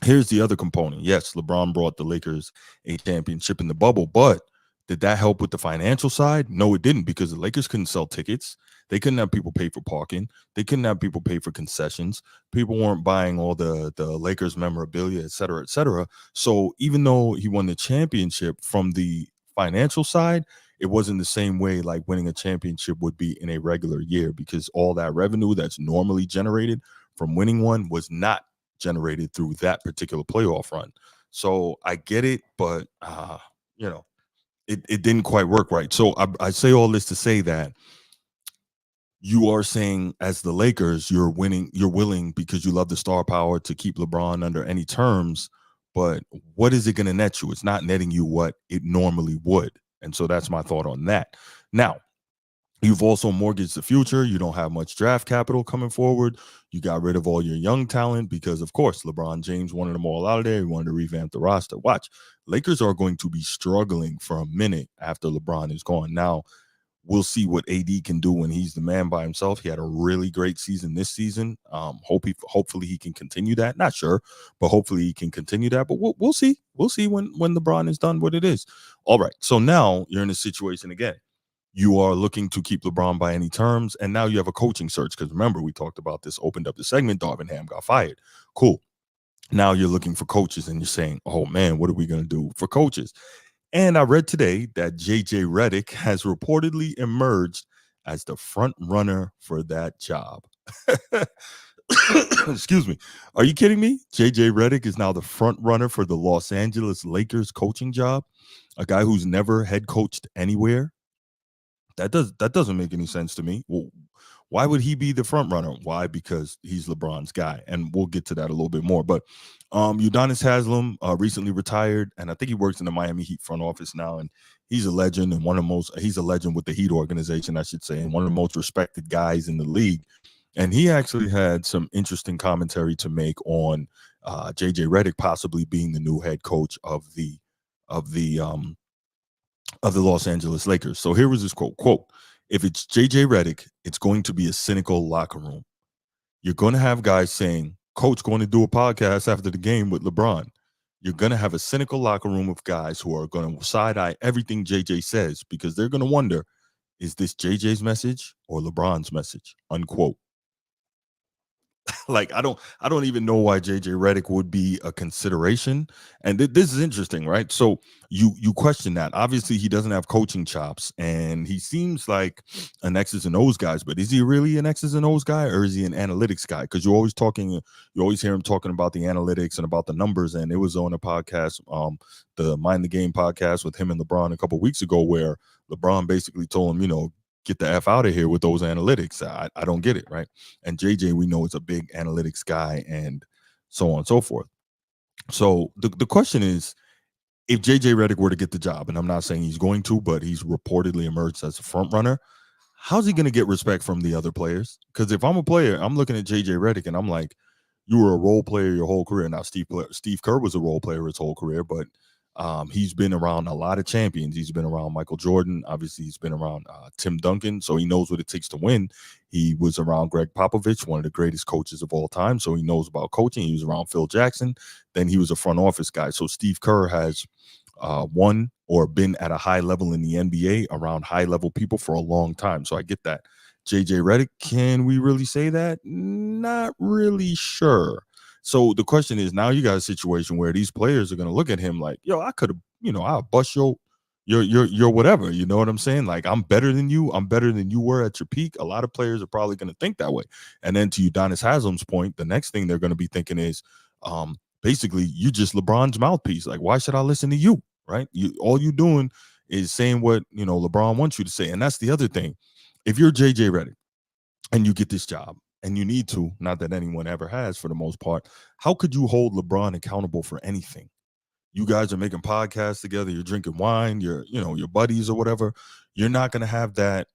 here's the other component. Yes, LeBron brought the Lakers a championship in the bubble, but did that help with the financial side? No, it didn't, because the Lakers couldn't sell tickets. They couldn't have people pay for parking. They couldn't have people pay for concessions. People weren't buying all the Lakers memorabilia, et cetera, et cetera. So even though he won the championship from the financial side, it wasn't the same way like winning a championship would be in a regular year, because all that revenue that's normally generated from winning one was not generated through that particular playoff run. So I get it, but it didn't quite work right. So I say all this to say that you are saying, as the Lakers, you're willing because you love the star power to keep LeBron under any terms, but what is it going to net you? It's not netting you what it normally would. And so that's my thought on that. Now, you've also mortgaged the future. You don't have much draft capital coming forward. You got rid of all your young talent because, of course, LeBron James wanted them all out of there. He wanted to revamp the roster. Watch, Lakers are going to be struggling for a minute after LeBron is gone. Now, we'll see what AD can do when he's the man by himself. He had a really great season this season. Hopefully he can continue that. Not sure, but hopefully he can continue that. But we'll see. We'll see when LeBron is done what it is. All right. So now you're in a situation again. You are looking to keep LeBron by any terms, and now you have a coaching search, because remember, we talked about this, opened up the segment, Darvin Ham got fired. Cool. Now you're looking for coaches, and you're saying, oh, man, what are we going to do for coaches? And I read today that JJ Redick has reportedly emerged as the front runner for that job. Excuse me. Are you kidding me? JJ Redick is now the front runner for the Los Angeles Lakers coaching job, a guy who's never head coached anywhere. That doesn't make any sense to me. Well, why would he be the front runner? Why? Because he's LeBron's guy, and we'll get to that a little bit more. But Udonis Haslem recently retired, and I think he works in the Miami Heat front office now, and he's a legend and he's a legend with the Heat organization, I should say, and one of the most respected guys in the league. And he actually had some interesting commentary to make on JJ Redick possibly being the new head coach of the Los Angeles Lakers. So here was his quote, if it's JJ Redick, it's going to be a cynical locker room. You're going to have guys saying, Coach going to do a podcast after the game with LeBron. you're going to have a cynical locker room of guys who are going to side-eye everything JJ says because they're going to wonder, is this JJ's message or LeBron's message? Unquote. Like I don't even know why JJ Redick would be a consideration. And this is interesting, right? So you question that. Obviously, he doesn't have coaching chops, and he seems like an X's and O's guy. But is he really an X's and O's guy, or is he an analytics guy? Because you always hear him talking about the analytics and about the numbers. And it was on a podcast, the Mind the Game podcast with him and LeBron a couple weeks ago, where LeBron basically told him, get the F out of here with those analytics. I don't get it, right? And JJ, we know, is a big analytics guy and so on and so forth. So the question is, if JJ Redick were to get the job, and I'm not saying he's going to, but he's reportedly emerged as a front runner, how's he going to get respect from the other players? Because if I'm a player, I'm looking at JJ Redick and I'm like, you were a role player your whole career. Now, Steve Kerr was a role player his whole career, but he's been around a lot of champions. He's been around Michael Jordan. Obviously, he's been around Tim Duncan, so he knows what it takes to win. He was around Greg Popovich, one of the greatest coaches of all time, so he knows about coaching. He was around Phil Jackson. Then he was a front office guy. So Steve Kerr has won or been at a high level in the NBA around high-level people for a long time. So I get that. JJ Redick, can we really say that? Not really sure. So the question is, now you got a situation where these players are going to look at him like, yo, I could have, I'll bust your whatever. You know what I'm saying? Like, I'm better than you. I'm better than you were at your peak. A lot of players are probably going to think that way. And then to Udonis Haslam's point, the next thing they're going to be thinking is, basically, you just LeBron's mouthpiece. Like, why should I listen to you? Right? All you doing is saying what, LeBron wants you to say. And that's the other thing. If you're JJ Redick and you get this job, and you need to, not that anyone ever has for the most part, how could you hold LeBron accountable for anything? You guys are making podcasts together, you're drinking wine, you're your buddies or whatever. You're not going to have that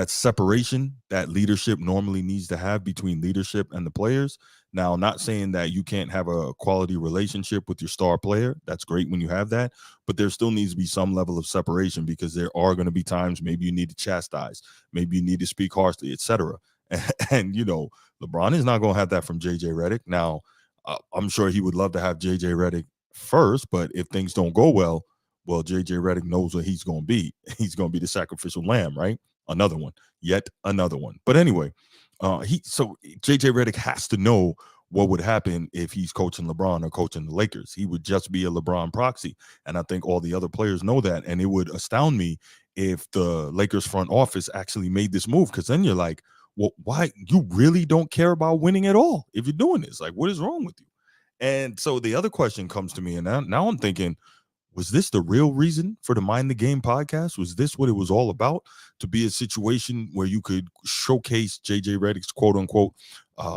separation that leadership normally needs to have between leadership and the players. Now, not saying that you can't have a quality relationship with your star player. That's great when you have that, but there still needs to be some level of separation, because there are going to be times maybe you need to chastise, maybe you need to speak harshly, etc. And LeBron is not going to have that from JJ Redick. Now, I'm sure he would love to have JJ Redick first, but if things don't go well, JJ Redick knows what he's going to be. He's going to be the sacrificial lamb, right? Yet another one. But anyway, JJ Redick has to know what would happen if he's coaching LeBron or coaching the Lakers. He would just be a LeBron proxy. And I think all the other players know that. And it would astound me if the Lakers front office actually made this move, because then you're like, well, why? You really don't care about winning at all if you're doing this? Like, what is wrong with you? And so the other question comes to me, and now I'm thinking, was this the real reason for the Mind the Game podcast? Was this what it was all about? To be a situation where you could showcase JJ Redick's quote unquote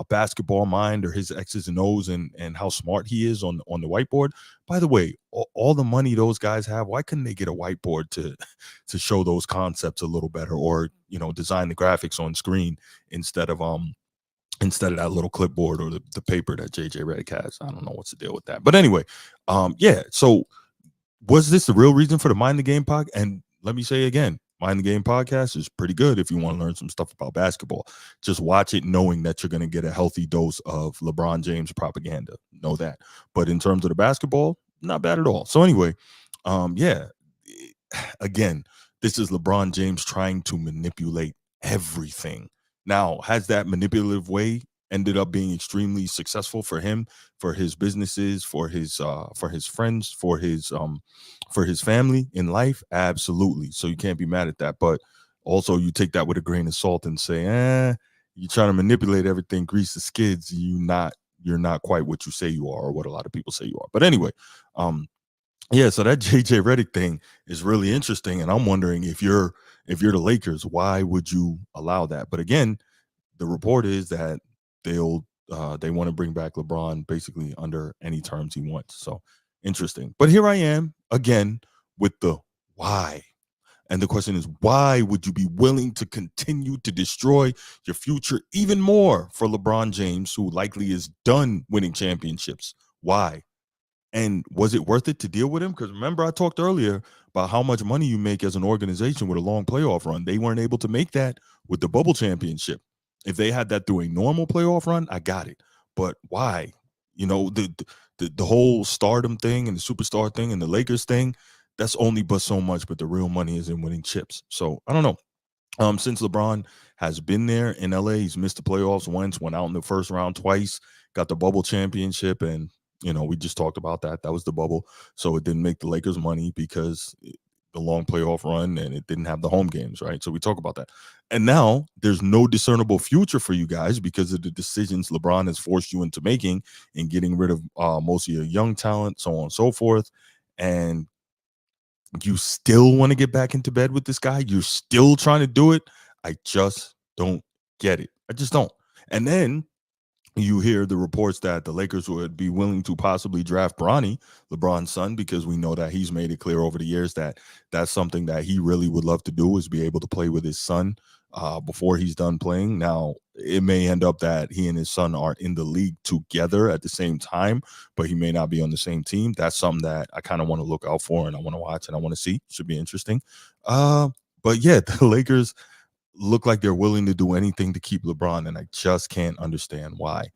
basketball mind, or his X's and O's, and how smart he is on the whiteboard. By the way, all the money those guys have, why couldn't they get a whiteboard to show those concepts a little better, or design the graphics on screen instead of that little clipboard or the paper that JJ Redick has? I don't know what's the deal with that. But anyway, so was this the real reason for the Mind the Game podcast? And let me say again, Mind the Game podcast is pretty good if you want to learn some stuff about basketball. Just watch it knowing that you're going to get a healthy dose of LeBron James propaganda. Know that. But in terms of the basketball, not bad at all. So anyway, again, this is LeBron James trying to manipulate everything. Now, has that manipulative way ended up being extremely successful for him, for his businesses, for his friends, for his family in life? Absolutely. So you can't be mad at that. But also, you take that with a grain of salt and say, you're trying to manipulate everything, grease the skids. You're not quite what you say you are, or what a lot of people say you are. But anyway, so that JJ Redick thing is really interesting, and I'm wondering, if you're the Lakers, why would you allow that? But again, the report is that they want to bring back LeBron basically under any terms he wants. So interesting. But here I am again with the why. And the question is, why would you be willing to continue to destroy your future even more for LeBron James, who likely is done winning championships? Why? And was it worth it to deal with him? Because remember, I talked earlier about how much money you make as an organization with a long playoff run. They weren't able to make that with the bubble championship. If they had that through a normal playoff run, I got it. But why? You know, the whole stardom thing and the superstar thing and the Lakers thing, that's only but so much, but the real money is in winning chips. So I don't know. Since LeBron has been there in LA, he's missed the playoffs once, went out in the first round twice, got the bubble championship, and we just talked about that. That was the bubble, so it didn't make the Lakers money because the long playoff run and it didn't have the home games, right? So we talk about that, and now there's no discernible future for you guys because of the decisions LeBron has forced you into making and getting rid of most of your young talent, so on and so forth, and you still want to get back into bed with this guy? You're still trying to do it? I just don't get it. I just don't. And then you hear the reports that the Lakers would be willing to possibly draft Bronny, LeBron's son, because we know that he's made it clear over the years that that's something that he really would love to do, is be able to play with his son before he's done playing. Now, it may end up that he and his son are in the league together at the same time, but he may not be on the same team. That's something that I kind of want to look out for and I want to watch and I want to see. Should be interesting. But yeah, the Lakers look like they're willing to do anything to keep LeBron, and I just can't understand why.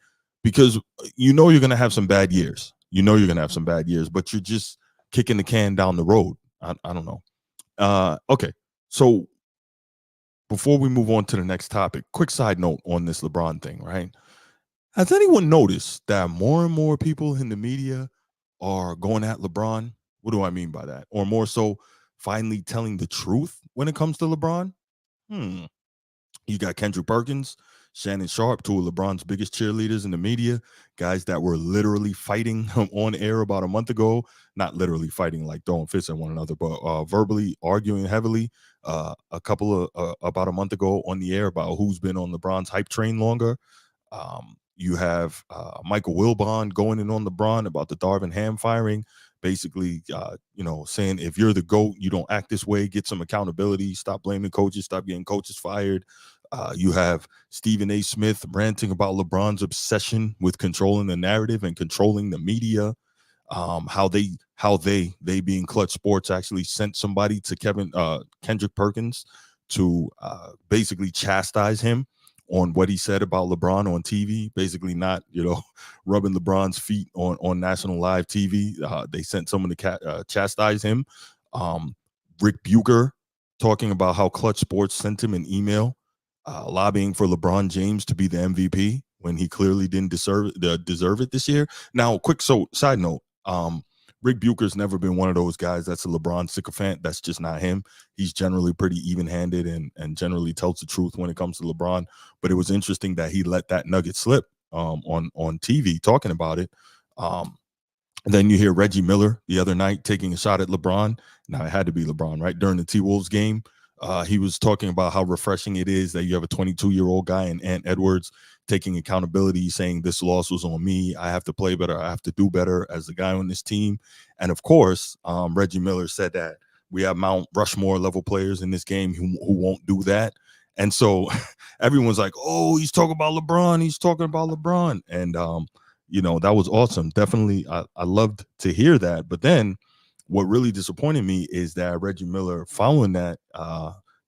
Because you're going to have some bad years. You're going to have some bad years, but you're just kicking the can down the road. I don't know. Okay, so before we move on to the next topic, quick side note on this LeBron thing, right? Has anyone noticed that more and more people in the media are going at LeBron? What do I mean by that? Or more so, finally telling the truth when it comes to LeBron? You got Kendrick Perkins, Shannon Sharp, two of LeBron's biggest cheerleaders in the media, guys that were literally fighting on air about a month ago. Not literally fighting like throwing fists at one another, but verbally arguing heavily about a month ago on the air about who's been on LeBron's hype train longer. You have Michael Wilbon going in on LeBron about the Darvin Ham firing, basically, saying if you're the GOAT, you don't act this way, get some accountability, stop blaming coaches, stop getting coaches fired. You have Stephen A. Smith ranting about LeBron's obsession with controlling the narrative and controlling the media. How they being Clutch Sports actually sent somebody to Kendrick Perkins to basically chastise him on what he said about LeBron on TV, basically not, rubbing LeBron's feet on national live TV. They sent someone to chastise him. Rick Bucher talking about how Clutch Sports sent him an email lobbying for LeBron James to be the MVP when he clearly didn't deserve it this year. Now, side note, Rick Bucher's never been one of those guys that's a LeBron sycophant. That's just not him. He's generally pretty even-handed and generally tells the truth when it comes to LeBron. But it was interesting that he let that nugget slip on TV talking about it. Then you hear Reggie Miller the other night taking a shot at LeBron. Now, it had to be LeBron, right? During the T-Wolves game, he was talking about how refreshing it is that you have a 22-year-old guy in Ant Edwards taking accountability, saying this loss was on me. I have to play better. I have to do better as the guy on this team. And of course, Reggie Miller said that we have Mount Rushmore level players in this game who won't do that. And so everyone's like, oh, he's talking about LeBron. He's talking about LeBron. And, that was awesome. Definitely. I loved to hear that. But then what really disappointed me is that Reggie Miller, following that,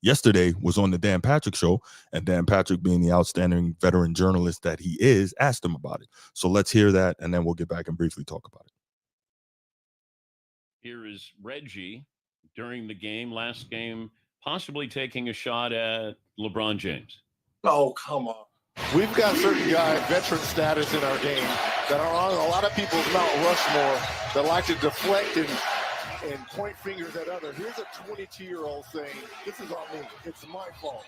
yesterday was on the Dan Patrick show, and Dan Patrick, being the outstanding veteran journalist that he is, asked him about it. So let's hear that, and then we'll get back and briefly talk about it. Here is Reggie during the game, last game, possibly taking a shot at LeBron James. Oh, come on. We've got certain guys, veteran status in our game, that are on a lot of people's Mount Rushmore that like to deflect and point fingers at others. Here's a 22-year-old saying, this is on me. It's my fault.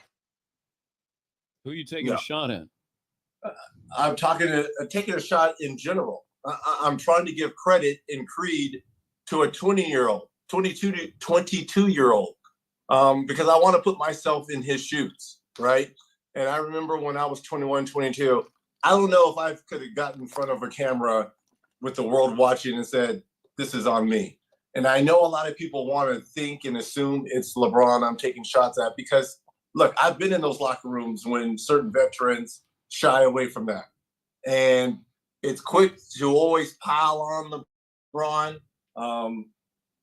Who are you taking a shot at? I'm taking a shot in general. I'm trying to give credit and creed to a 20-year-old, 22-year-old, because I want to put myself in his shoes, right? And I remember when I was 21, 22, I don't know if I could have gotten in front of a camera with the world watching and said, this is on me. And I know a lot of people want to think and assume it's LeBron I'm taking shots at because, look, I've been in those locker rooms when certain veterans shy away from that. And it's quick to always pile on LeBron.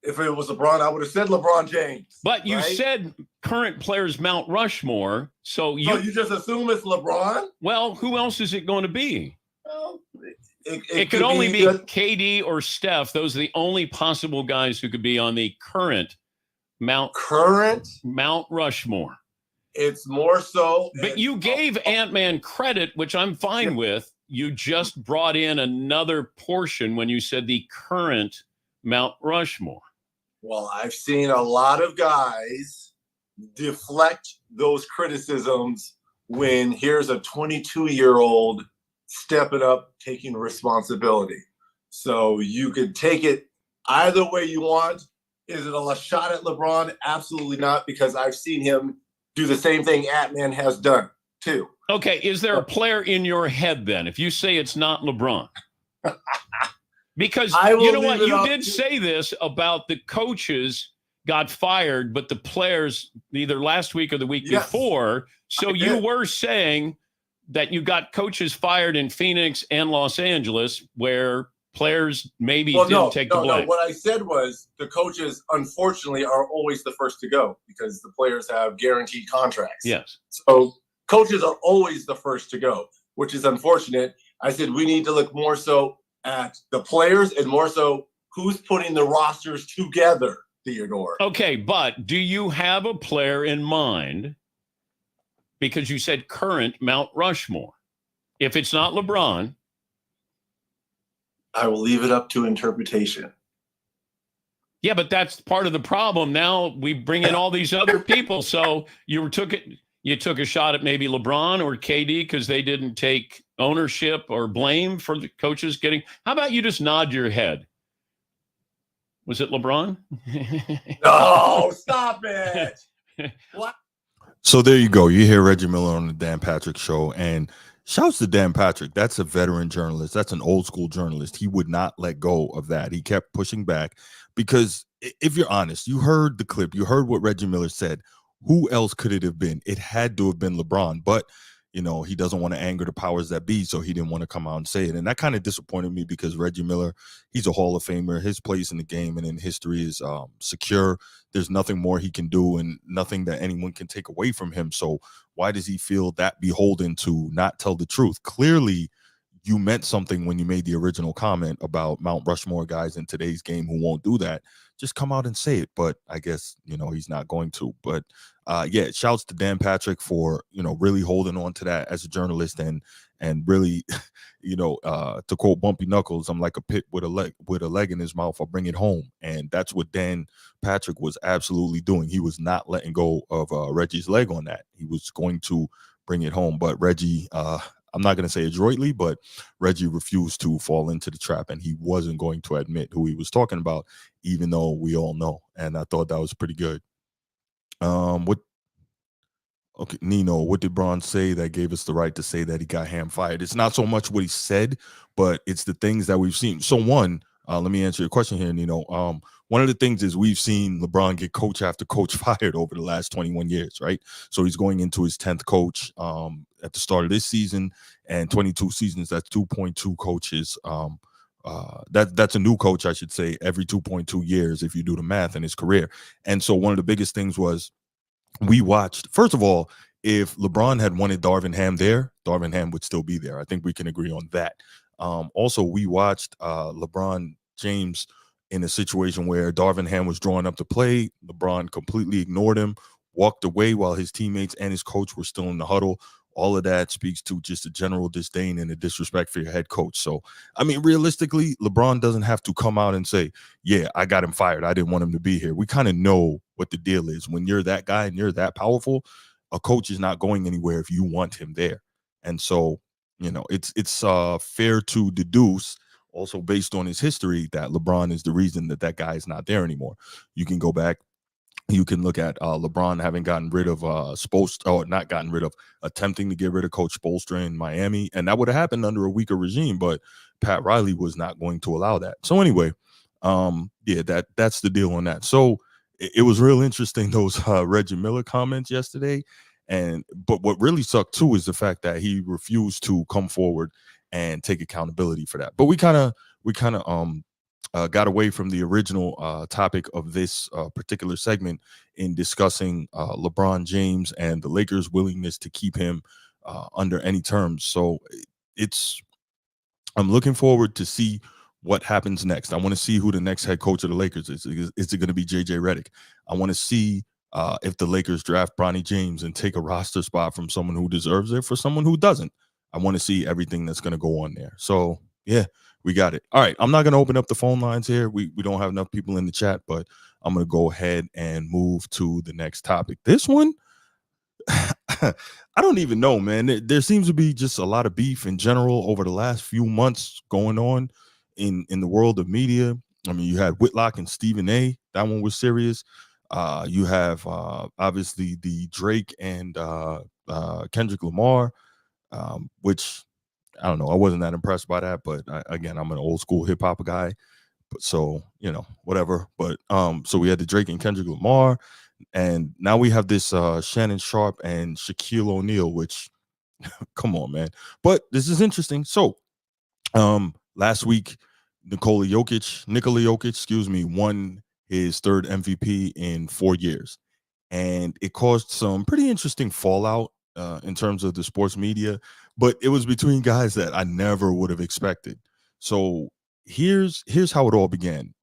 If it was LeBron, I would have said LeBron James. But you said current players Mount Rushmore, so you just assume it's LeBron? Well, who else is it going to be? Well, It could only be KD or Steph. Those are the only possible guys who could be on the current Mount Rushmore. It's more so. But you gave Ant-Man credit, which I'm fine with. You just brought in another portion when you said the current Mount Rushmore. Well, I've seen a lot of guys deflect those criticisms when here's a 22-year-old stepping up, taking responsibility. So you could take it either way you want. Is it a shot at LeBron? Absolutely not, because I've seen him do the same thing Ant-Man has done too. Okay, is there a player in your head then, if you say it's not LeBron? Because you know what? You did say this about the coaches got fired, but the players either last week or the week before. So you were saying that you got coaches fired in Phoenix and Los Angeles where players maybe didn't take the blame. No, what I said was the coaches, unfortunately, are always the first to go because the players have guaranteed contracts. Yes. So coaches are always the first to go, which is unfortunate. I said we need to look more so at the players and more so who's putting the rosters together, Theodore. Okay, but do you have a player in mind? Because you said current Mount Rushmore. If it's not LeBron, I will leave it up to interpretation. Yeah, but that's part of the problem. Now we bring in all these other people. So you took a shot at maybe LeBron or KD because they didn't take ownership or blame for the coaches getting. How about you just nod your head? Was it LeBron? No, stop it. What? So there you go. You hear Reggie Miller on the Dan Patrick Show, and shouts to Dan Patrick. That's a veteran journalist. That's an old school journalist. He would not let go of that. He kept pushing back because if you're honest, you heard the clip. You heard what Reggie Miller said. Who else could it have been? It had to have been LeBron, but you know, he doesn't want to anger the powers that be, so he didn't want to come out and say it. And that kind of disappointed me because Reggie Miller, he's a Hall of Famer. His place in the game and in history is secure. There's nothing more he can do and nothing that anyone can take away from him. So why does he feel that beholden to not tell the truth? Clearly, you meant something when you made the original comment about Mount Rushmore guys in today's game who won't do that. Just come out and say it. But I guess, you know, he's not going to. But yeah, shouts to Dan Patrick for, you know, really holding on to that as a journalist and really, you know, to quote Bumpy Knuckles, I'm like a pit with a leg in his mouth. I'll bring it home. And that's what Dan Patrick was absolutely doing. He was not letting go of Reggie's leg on that. He was going to bring it home. But Reggie, I'm not going to say adroitly, but Reggie refused to fall into the trap, and he wasn't going to admit who he was talking about, even though we all know. And I thought that was pretty good. Okay, Nino, what did Braun say that gave us the right to say that he got Ham fired? It's not so much what he said, but it's the things that we've seen. So one, let me answer your question here, Nino. One of the things is we've seen LeBron get coach after coach fired over the last 21 years, right? So he's going into his 10th coach at the start of this season, and 22 seasons, that's 2.2 coaches. That's a new coach, I should say, every 2.2 years if you do the math in his career. And so one of the biggest things was we watched, first of all, if LeBron had wanted Darvin Ham there, Darvin Ham would still be there. I think we can agree on that. Also, we watched LeBron James in a situation where Darvin Ham was drawing up to play. LeBron completely ignored him, walked away while his teammates and his coach were still in the huddle. All of that speaks to just a general disdain and a disrespect for your head coach. So, I mean, realistically, LeBron doesn't have to come out and say, yeah, I got him fired. I didn't want him to be here. We kind of know what the deal is. When you're that guy and you're that powerful, a coach is not going anywhere if you want him there. And so, you know, it's fair to deduce, also based on his history, that LeBron is the reason that that guy is not there anymore. You can go back. You can look at LeBron having gotten rid of attempting to get rid of Coach Spoelstra in Miami. And that would have happened under a weaker regime, but Pat Riley was not going to allow that. So anyway, yeah, that's the deal on that. So it was real interesting, those Reggie Miller comments yesterday. But what really sucked too is the fact that he refused to come forward and take accountability for that. But we kind of got away from the original topic of this particular segment in discussing LeBron James and the Lakers' willingness to keep him under any terms. So it's I'm looking forward to see what happens next. I want to see who the next head coach of the Lakers is. Is it going to be JJ Redick? I want to see if the Lakers draft Bronny James and take a roster spot from someone who deserves it for someone who doesn't. I want to see everything that's going to go on there. So, yeah, we got it. All right, I'm not going to open up the phone lines here. We don't have enough people in the chat, but I'm going to go ahead and move to the next topic. This one, I don't even know, man. There seems to be just a lot of beef in general over the last few months going on in the world of media. I mean, you had Whitlock and Stephen A. That one was serious. You have obviously the Drake and Kendrick Lamar, which I don't know. I wasn't that impressed by that, but again, I'm an old school hip hop guy, but so whatever. But so we had the Drake and Kendrick Lamar. And now we have this Shannon Sharpe and Shaquille O'Neal, which, come on, man. But this is interesting. So last week, Nikola Jokic, won his third MVP in 4 years. And it caused some pretty interesting fallout in terms of the sports media. But it was between guys that I never would have expected. So here's how it all began.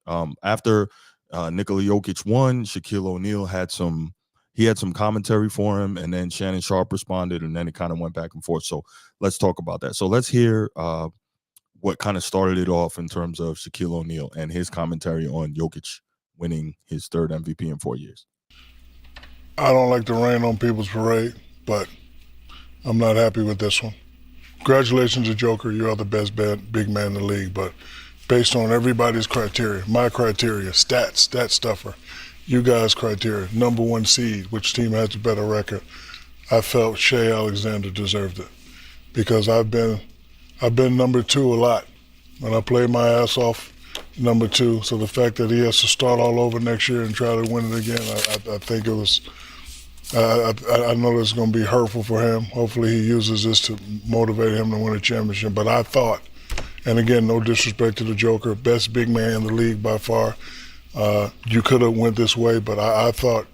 After Nikola Jokic won, Shaquille O'Neal had some commentary for him, and then Shannon Sharpe responded, and then it kind of went back and forth. So let's talk about that. So let's hear what kind of started it off in terms of Shaquille O'Neal and his commentary on Jokic winning his third MVP in 4 years. I don't like to rain on people's parade, but I'm not happy with this one. Congratulations to Joker. You are the best big man in the league, but based on everybody's criteria, my criteria, stat stuffer, you guys' criteria, number one seed, which team has the better record, I felt Shai Alexander deserved it because I've been number two a lot. When I played my ass off, number two. So the fact that he has to start all over next year and try to win it again, I think it was. I know it's going to be hurtful for him. Hopefully he uses this to motivate him to win a championship. But I thought, and again, no disrespect to the Joker, best big man in the league by far. You could have went this way, but I thought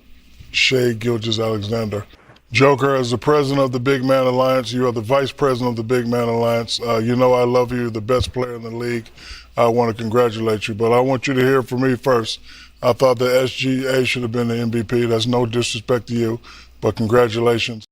Shai Gilgeous-Alexander. Joker, as the president of the Big Man Alliance, you are the vice president of the Big Man Alliance. You know I love you, the best player in the league. I want to congratulate you, but I want you to hear from me first. I thought the SGA should have been the MVP. That's no disrespect to you, but congratulations.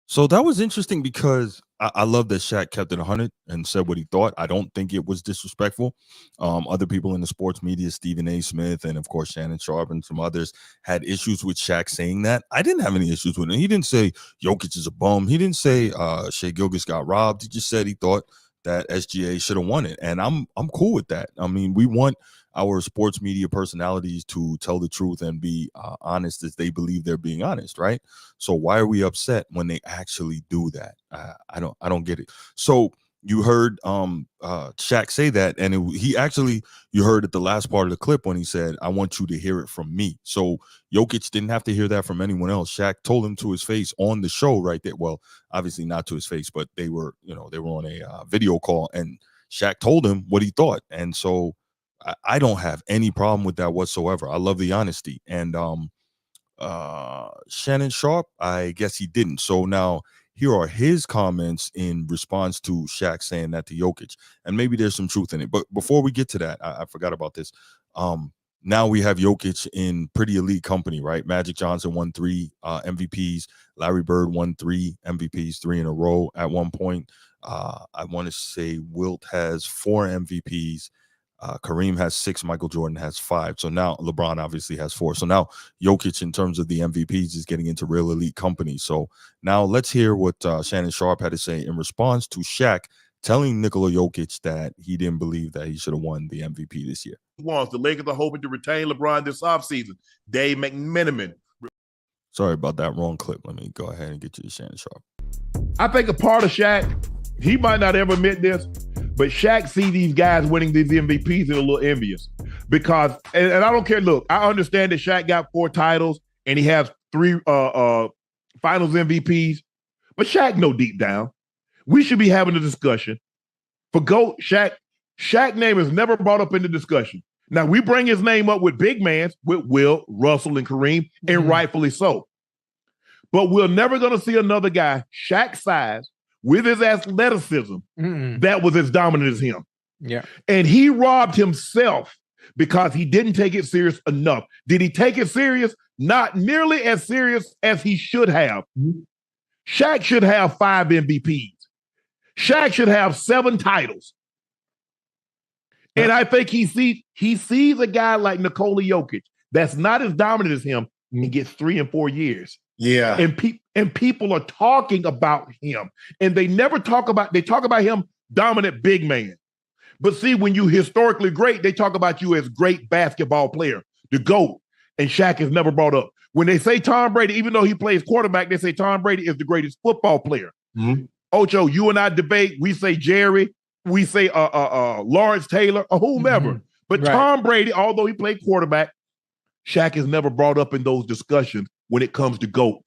So that was interesting because I love that Shaq kept it 100 and said what he thought. I don't think it was disrespectful. Other people in the sports media, Stephen A. Smith and, of course, Shannon Sharpe and some others had issues with Shaq saying that. I didn't have any issues with it. He didn't say Jokic is a bum. He didn't say Shai Gilgeous got robbed. He just said he thought that SGA should have won it. And I'm cool with that. I mean, we want our sports media personalities to tell the truth and be honest as they believe they're being honest, right? So why are we upset when they actually do that? I don't get it. So you heard Shaq say that, and you heard at the last part of the clip when he said, "I want you to hear it from me." So Jokic didn't have to hear that from anyone else. Shaq told him to his face on the show right there. Well, obviously not to his face, but they were on a video call, and Shaq told him what he thought, and so I don't have any problem with that whatsoever. I love the honesty. And Shannon Sharpe, I guess he didn't. So now here are his comments in response to Shaq saying that to Jokic. And maybe there's some truth in it. But before we get to that, I forgot about this. Now we have Jokic in pretty elite company, right? Magic Johnson won 3 MVPs. Larry Bird won 3 MVPs, 3 in a row at one point. I want to say Wilt has 4 MVPs. Kareem has 6, Michael Jordan has 5. So now LeBron obviously has 4. So now Jokic, in terms of the MVPs, is getting into real elite company. So now let's hear what Shannon Sharpe had to say in response to Shaq telling Nikola Jokic that he didn't believe that he should have won the MVP this year. The Lakers are hoping to retain LeBron this offseason. Dave McMenamin. Sorry about that, wrong clip. Let me go ahead and get you to Shannon Sharpe. I think a part of Shaq, he might not ever admit this, but Shaq see these guys winning these MVPs and a little envious because, and I don't care. Look, I understand that Shaq got 4 titles and he has 3 Finals MVPs, but Shaq know deep down we should be having a discussion for GOAT. Shaq name is never brought up in the discussion. Now we bring his name up with big mans, with Will, Russell, and Kareem, and rightfully so. But we're never going to see another guy Shaq's size with his athleticism that was as dominant as him. Yeah. And he robbed himself because he didn't take it serious enough. Did he take it serious? Not nearly as serious as he should have. Shaq should have 5 MVPs. Shaq should have 7 titles. And I think he sees a guy like Nikola Jokic that's not as dominant as him and gets 3 and 4 years. Yeah. And people are talking about him. And they talk about him dominant big man. But see, when you historically great, they talk about you as great basketball player, the GOAT. And Shaq is never brought up. When they say Tom Brady, even though he plays quarterback, they say Tom Brady is the greatest football player. Ocho, you and I debate. We say Jerry. We say Lawrence Taylor or whomever. But Tom Brady, although he played quarterback, Shaq is never brought up in those discussions when it comes to GOAT.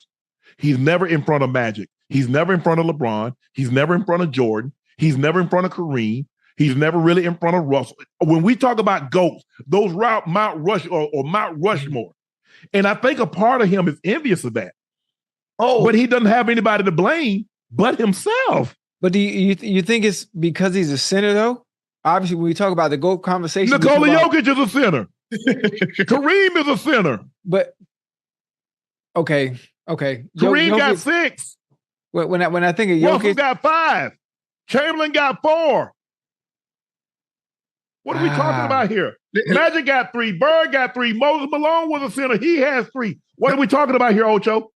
He's never in front of Magic. He's never in front of LeBron. He's never in front of Jordan. He's never in front of Kareem. He's never really in front of Russell. When we talk about GOATs, those Mount Rushmore. And I think a part of him is envious of that. But he doesn't have anybody to blame but himself. But do you think it's because he's a center, though? Obviously, when we talk about the GOAT conversation, Nikola Jokic is a center. Kareem is a center. But okay. Kareem got 6. When I think of Jokic, Russell got 5. Chamberlain got 4. What are we talking about here? Magic got 3. Bird got 3. Moses Malone was a center. He has 3. What are we talking about here, Ocho?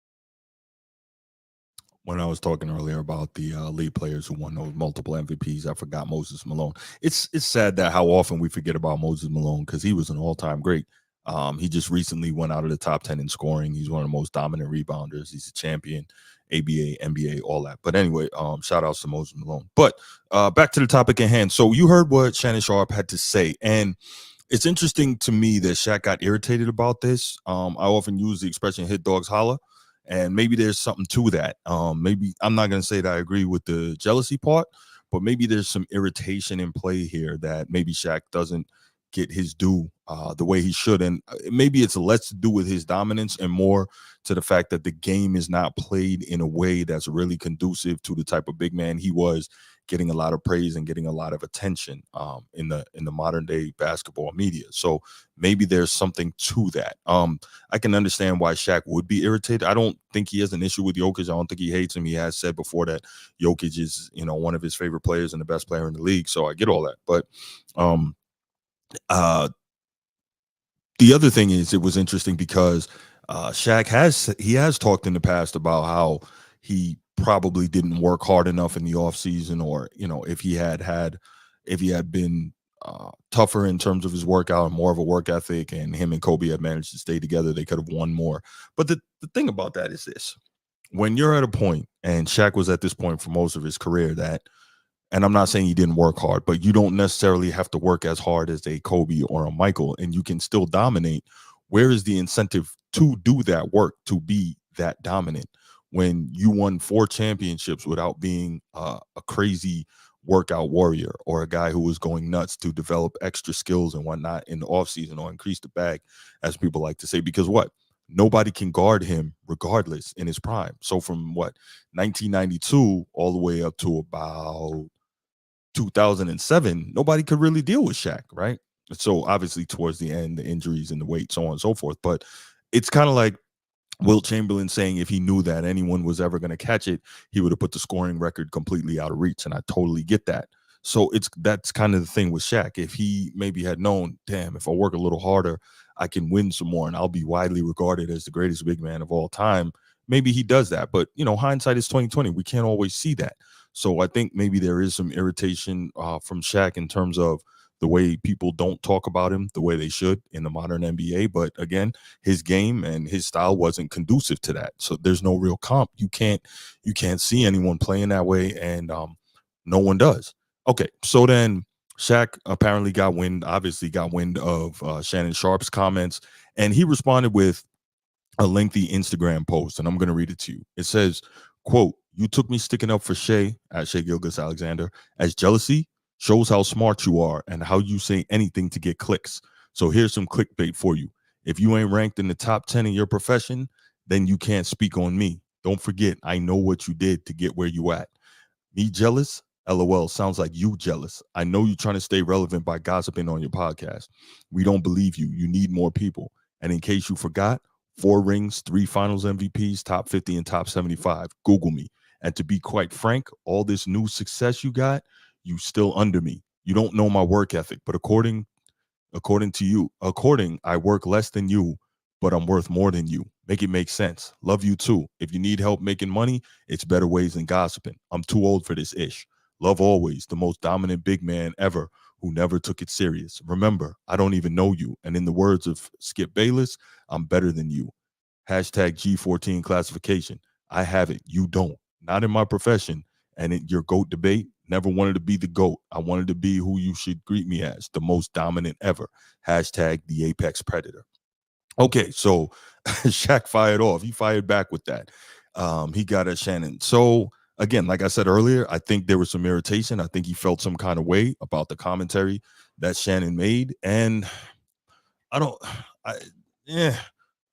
When I was talking earlier about the lead players who won those multiple MVPs, I forgot Moses Malone. It's sad that how often we forget about Moses Malone because he was an all-time great. He just recently went out of the top 10 in scoring. He's one of the most dominant rebounders. He's a champion, ABA, NBA, all that. But anyway, shout outs to Moses Malone. But back to the topic at hand. So you heard what Shannon Sharpe had to say. And it's interesting to me that Shaq got irritated about this. I often use the expression hit dogs holler. And maybe there's something to that. Maybe I'm not going to say that I agree with the jealousy part, but maybe there's some irritation in play here that maybe Shaq doesn't get his due the way he should. And maybe it's less to do with his dominance and more to the fact that the game is not played in a way that's really conducive to the type of big man he was, getting a lot of praise and getting a lot of attention in the modern day basketball media. So maybe there's something to that. I can understand why Shaq would be irritated. I don't think he has an issue with Jokic. I don't think he hates him. He has said before that Jokic is, one of his favorite players and the best player in the league. So I get all that. But the other thing is, it was interesting because Shaq has talked in the past about how he probably didn't work hard enough in the offseason, or if he had been tougher in terms of his workout and more of a work ethic, and him and Kobe had managed to stay together, they could have won more. But the thing about that is this: when you're at a point, and Shaq was at this point for most of his career, that, and I'm not saying he didn't work hard, but you don't necessarily have to work as hard as a Kobe or a Michael, and you can still dominate. Where is the incentive to do that work, to be that dominant, when you won 4 championships without being a crazy workout warrior or a guy who was going nuts to develop extra skills and whatnot in the offseason, or increase the bag, as people like to say? Because nobody can guard him regardless in his prime. So from 1992 all the way up to about 2007, nobody could really deal with Shaq, right? So obviously towards the end, the injuries and the weight, so on and so forth. But it's kind of like Wilt Chamberlain saying if he knew that anyone was ever going to catch it, he would have put the scoring record completely out of reach. And I totally get that. So that's kind of the thing with Shaq. If he maybe had known, damn, if I work a little harder, I can win some more and I'll be widely regarded as the greatest big man of all time, maybe he does that. But, hindsight is 2020. We can't always see that. So I think maybe there is some irritation from Shaq in terms of the way people don't talk about him the way they should in the modern NBA. But again, his game and his style wasn't conducive to that. So there's no real comp. You can't see anyone playing that way, and no one does. Okay, so then Shaq apparently got wind of Shannon Sharpe's comments, and he responded with a lengthy Instagram post, and I'm going to read it to you. It says, quote, "You took me sticking up for Shea, at Shea Gilgeous-Alexander, as jealousy. Shows how smart you are and how you say anything to get clicks. So here's some clickbait for you. If you ain't ranked in the top 10 in your profession, then you can't speak on me. Don't forget, I know what you did to get where you at. Me jealous? LOL, sounds like you jealous. I know you're trying to stay relevant by gossiping on your podcast. We don't believe you. You need more people. And in case you forgot, 4 rings, 3 finals MVPs, top 50 and top 75. Google me. And to be quite frank, all this new success you got, you still under me. You don't know my work ethic, but according to you, I work less than you, but I'm worth more than you. Make it make sense. Love you too. If you need help making money, it's better ways than gossiping. I'm too old for this ish. Love always, the most dominant big man ever who never took it serious. Remember, I don't even know you. And in the words of Skip Bayless, I'm better than you. Hashtag G14 classification. I have it. You don't. Not in my profession. And in your GOAT debate, never wanted to be the GOAT. I wanted to be who you should greet me as, the most dominant ever. Hashtag the apex predator. Okay, so Shaq fired off. He fired back with that. He got at Shannon. So again, like I said earlier, I think there was some irritation. I think he felt some kind of way about the commentary that Shannon made. And I don't, yeah,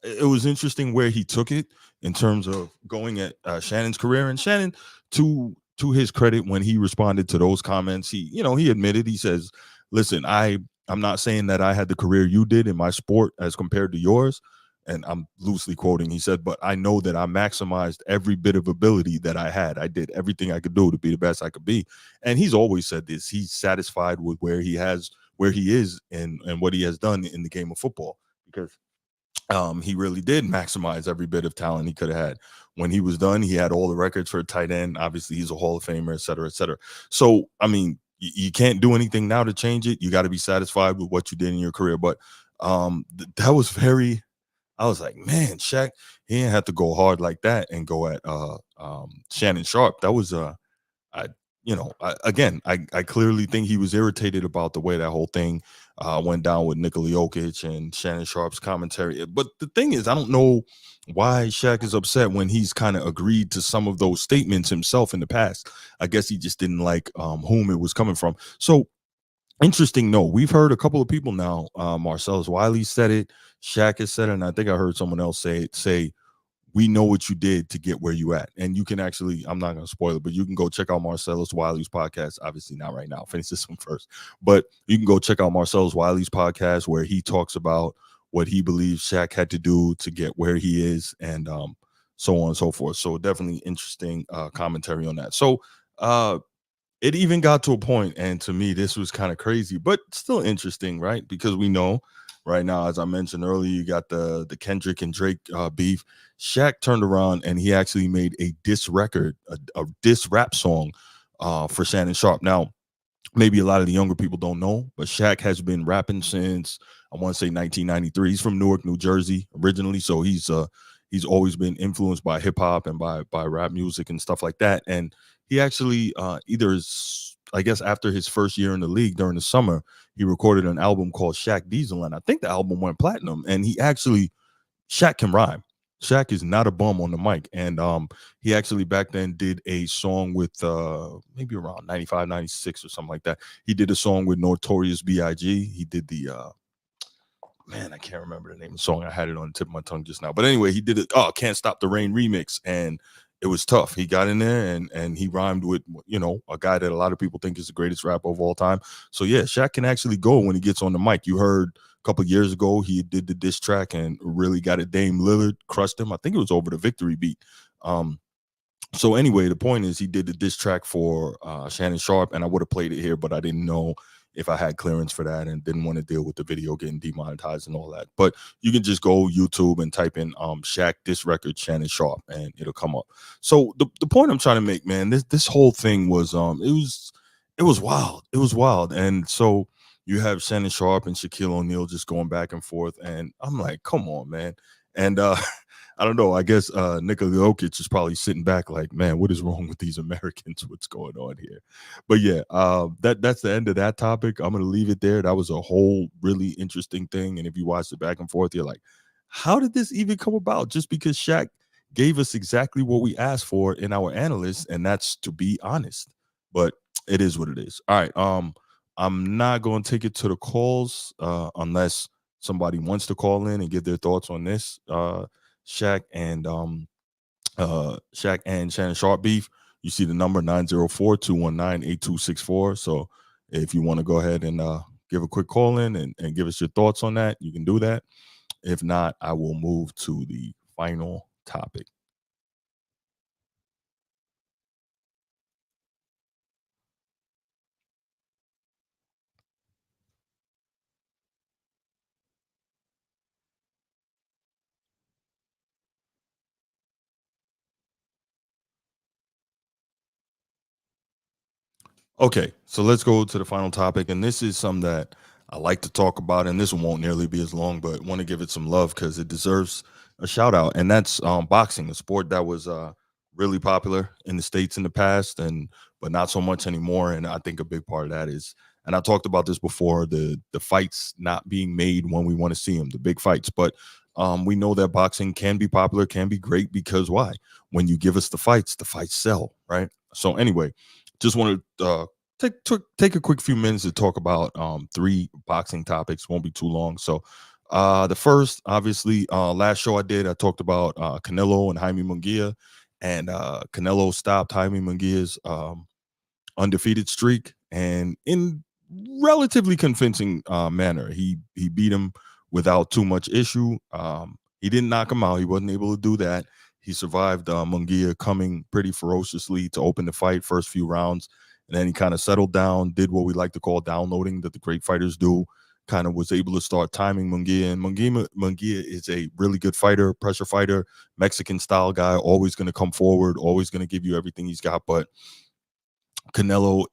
it was interesting where he took it in terms of going at Shannon's career. And Shannon, to his credit, when he responded to those comments, he admitted, he says, listen, I'm not saying that I had the career you did in my sport as compared to yours. And I'm loosely quoting, he said, but I know that I maximized every bit of ability that I had. I did everything I could do to be the best I could be. And he's always said this. He's satisfied with where he is and what he has done in the game of football, because he really did maximize every bit of talent he could have had. When he was done, he had all the records for a tight end. Obviously, he's a Hall of Famer, et cetera, et cetera. So, I mean, you can't do anything now to change it. You got to be satisfied with what you did in your career. But that was very, I was like, man, Shaq, he didn't have to go hard like that and go at Shannon Sharp. That was I clearly think he was irritated about the way that whole thing went down with Nikola Jokic and Shannon Sharp's commentary. But the thing is, I don't know why Shaq is upset when he's kind of agreed to some of those statements himself in the past. I guess he just didn't like whom it was coming from. So interesting. No, we've heard a couple of people now. Marcellus Wiley said it. Shaq has said it, and I think I heard someone else say we know what you did to get where you at. And you can actually, I'm not going to spoil it, but you can go check out Marcellus Wiley's podcast. Obviously not right now. Finish this one first. But you can go check out Marcellus Wiley's podcast where he talks about what he believes Shaq had to do to get where he is, and so on and so forth. So definitely interesting commentary on that. So it even got to a point, and to me, this was kind of crazy, but still interesting, right? Because we know right now, as I mentioned earlier, you got the Kendrick and Drake beef. Shaq turned around and he actually made a diss record, a diss rap song for Shannon Sharp. Now, maybe a lot of the younger people don't know, but Shaq has been rapping since, I want to say, 1993. He's from Newark, New Jersey originally, so he's always been influenced by hip hop and by rap music and stuff like that. And he actually I guess after his first year in the league during the summer, he recorded an album called Shaq Diesel, and I think the album went platinum. And Shaq can rhyme. Shaq is not a bum on the mic. And he actually back then did a song with maybe around 95, 96 or something like that. He did a song with Notorious B.I.G. He did the man, I can't remember the name of the song. I had it on the tip of my tongue just now. But anyway, he did it. Can't Stop the Rain remix. And it was tough. He got in there and he rhymed with, a guy that a lot of people think is the greatest rapper of all time. So yeah, Shaq can actually go when he gets on the mic. You heard a couple of years ago, he did the diss track and really got it. Dame Lillard crushed him. I think it was over the Victory beat. So anyway, the point is he did the diss track for Shannon Sharp, and I would have played it here, but I didn't know if I had clearance for that and didn't want to deal with the video getting demonetized and all that. But you can just go YouTube and type in Shaq diss record Shannon Sharp and it'll come up. So the point I'm trying to make, man, this whole thing was it was wild. It was wild. And so you have Shannon Sharp and Shaquille O'Neal just going back and forth, and I'm like, come on, man. And I don't know. I guess Nikola Jokic is probably sitting back like, man, what is wrong with these Americans? What's going on here? But yeah, that's the end of that topic. I'm going to leave it there. That was a whole really interesting thing. And if you watch it back and forth, you're like, how did this even come about? Just because Shaq gave us exactly what we asked for in our analysts, and that's to be honest. But it is what it is. All right. I'm not going to take it to the calls unless somebody wants to call in and give their thoughts on this. Shaq and Shannon Sharp beef. You see the number 904-219-8264. So if you want to go ahead and give a quick call in and give us your thoughts on that, you can do that. If not, I will move to the final topic. Okay, so let's go to the final topic, and this is something that I like to talk about, and this one won't nearly be as long, but want to give it some love because it deserves a shout out, and that's boxing, a sport that was really popular in the States in the past, and but not so much anymore. And I think a big part of that is, and I talked about this before, the fights not being made when we want to see them, the big fights, but we know that boxing can be popular, can be great because why? When you give us the fights sell, right? So anyway, just want to take a quick few minutes to talk about 3 boxing topics. Won't be too long. So the first, obviously, last show I did, I talked about Canelo and Jaime Munguia, and Canelo stopped Jaime Munguia's undefeated streak, and in relatively convincing manner. He beat him without too much issue. He didn't knock him out. He wasn't able to do that. He survived Munguia coming pretty ferociously to open the fight, first few rounds, and then he kind of settled down, did what we like to call downloading that the great fighters do. Kind of was able to start timing Munguia, and Munguia is a really good fighter, pressure fighter, Mexican style guy, always going to come forward, always going to give you everything he's got, but Canelo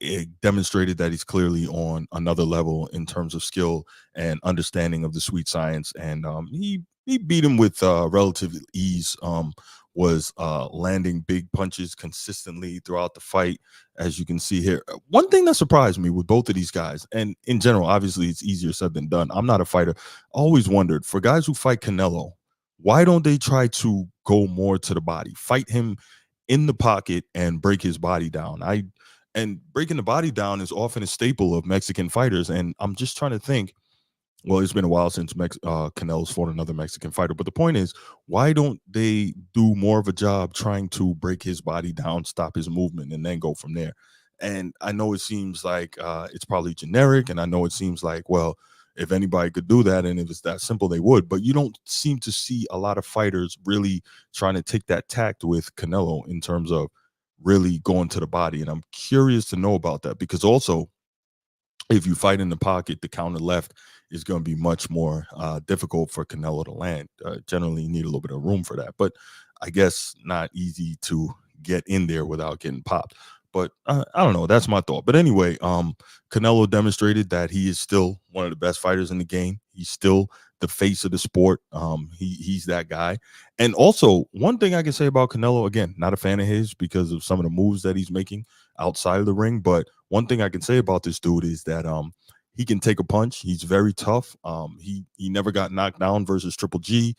demonstrated that he's clearly on another level in terms of skill and understanding of the sweet science, and he beat him with relative ease. Was landing big punches consistently throughout the fight, as you can see here. One thing that surprised me with both of these guys, and in general, obviously it's easier said than done. I'm not a fighter. Always wondered, for guys who fight Canelo, why don't they try to go more to the body, fight him in the pocket and break his body down? And breaking the body down is often a staple of Mexican fighters. And I'm just trying to think, well, it's been a while since Canelo's fought another Mexican fighter. But the point is, why don't they do more of a job trying to break his body down, stop his movement, and then go from there? And I know it seems like it's probably generic. And I know it seems like, well, if anybody could do that and if it's that simple, they would. But you don't seem to see a lot of fighters really trying to take that tact with Canelo in terms of really going to the body. And I'm curious to know about that, because also if you fight in the pocket, the counter left is going to be much more difficult for Canelo to land. Generally, you need a little bit of room for that, but I guess not easy to get in there without getting popped. But I don't know. That's my thought. But anyway, Canelo demonstrated that he is still one of the best fighters in the game. He's still the face of the sport. He's that guy. And also, one thing I can say about Canelo, again, not a fan of his because of some of the moves that he's making outside of the ring. But one thing I can say about this dude is that he can take a punch. He's very tough. He never got knocked down versus Triple G,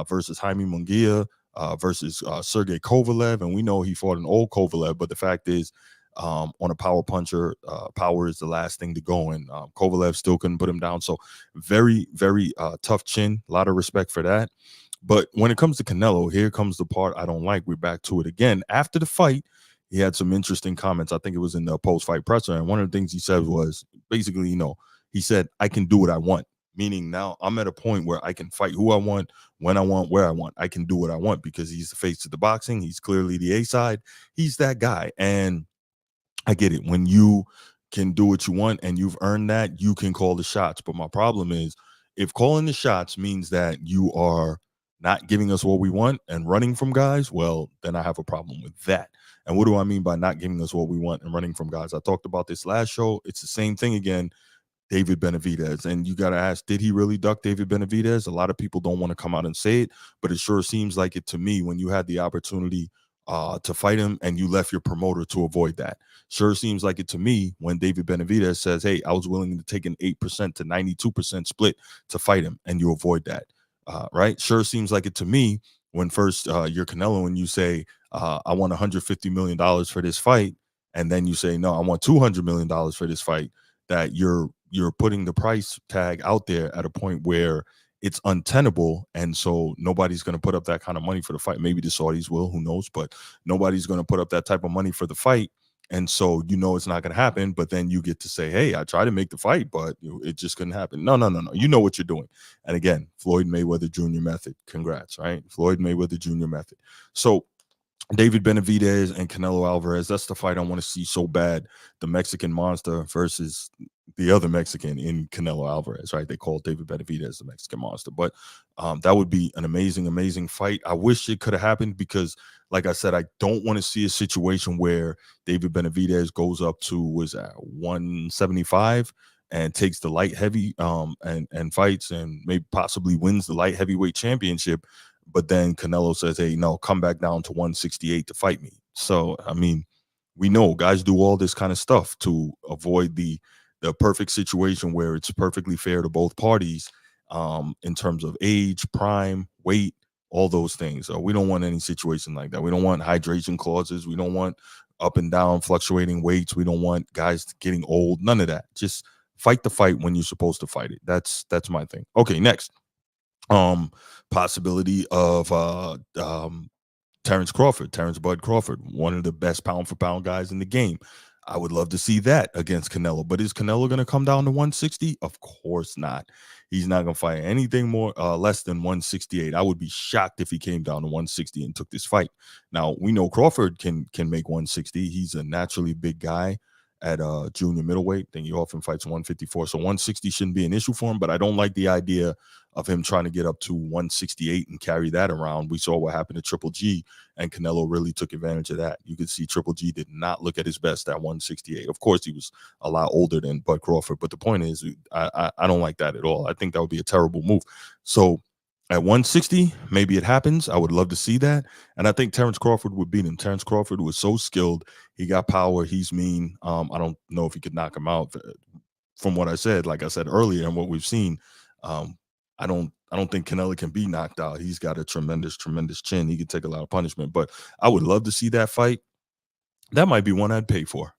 versus Jaime Munguia, versus Sergey Kovalev, and we know he fought an old Kovalev, but the fact is, on a power puncher, power is the last thing to go, and Kovalev still couldn't put him down. So very, very tough chin, a lot of respect for that. But when it comes to Canelo, here comes the part I don't like. We're back to it again. After the fight, he had some interesting comments. I think it was in the post-fight presser, and one of the things he said was basically, he said, I can do what I want. Meaning now I'm at a point where I can fight who I want, when I want, where I want. I can do what I want because he's the face of the boxing. He's clearly the A side. He's that guy. And I get it. When you can do what you want and you've earned that, you can call the shots. But my problem is, if calling the shots means that you are not giving us what we want and running from guys, well, then I have a problem with that. And what do I mean by not giving us what we want and running from guys? I talked about this last show. It's the same thing again. David Benavidez, and you got to ask, did he really duck David Benavidez? A lot of people don't want to come out and say it, but it sure seems like it to me when you had the opportunity to fight him and you left your promoter to avoid that. Sure seems like it to me when David Benavidez says, hey, I was willing to take an 8% to 92% split to fight him, and you avoid that, right? Sure seems like it to me when first you're Canelo and you say, I want $150 million for this fight, and then you say, no, I want $200 million for this fight, that you're putting the price tag out there at a point where it's untenable, and so nobody's going to put up that kind of money for the fight. Maybe the Saudis will, who knows, but nobody's going to put up that type of money for the fight. And so it's not going to happen, but then you get to say, hey, I tried to make the fight, but it just couldn't happen. No. You know what you're doing. And again, Floyd Mayweather Jr. method. Congrats, right? Floyd Mayweather Jr. method. So David Benavidez and Canelo Alvarez, that's the fight I want to see so bad. The Mexican monster versus the other Mexican in Canelo Alvarez, right? They call David Benavidez the Mexican monster. But that would be an amazing, amazing fight. I wish it could have happened because, like I said, I don't want to see a situation where David Benavidez goes up to, 175 and takes the light heavy and fights and maybe possibly wins the light heavyweight championship. But then Canelo says, hey, no, come back down to 168 to fight me. So, I mean, we know guys do all this kind of stuff to avoid the perfect situation where it's perfectly fair to both parties in terms of age, prime, weight, all those things. So we don't want any situation like that. We don't want hydration clauses. We don't want up and down fluctuating weights. We don't want guys getting old. None of that. Just fight the fight when you're supposed to fight it. That's my thing. Okay, next. Possibility of Terrence Bud Crawford, one of the best pound for pound guys in the game. I would love to see that against Canelo, but is Canelo going to come down to 160? Of course not. He's not going to fight anything more less than 168. I would be shocked if he came down to 160 and took this fight. Now, we know Crawford can make 160. He's a naturally big guy at junior middleweight. Then he often fights 154. So 160 shouldn't be an issue for him, but I don't like the idea of him trying to get up to 168 and carry that around. We saw what happened to Triple G, and Canelo really took advantage of that. You could see Triple G did not look at his best at 168. Of course, he was a lot older than Bud Crawford, but the point is, I don't like that at all. I think that would be a terrible move. So at 160, maybe it happens. I would love to see that. And I think Terrence Crawford would beat him. Terrence Crawford was so skilled. He got power. He's mean. I don't know if he could knock him out. From what I said, like I said earlier, and what we've seen, I don't think Canelo can be knocked out. He's got a tremendous, tremendous chin. He could take a lot of punishment. But I would love to see that fight. That might be one I'd pay for.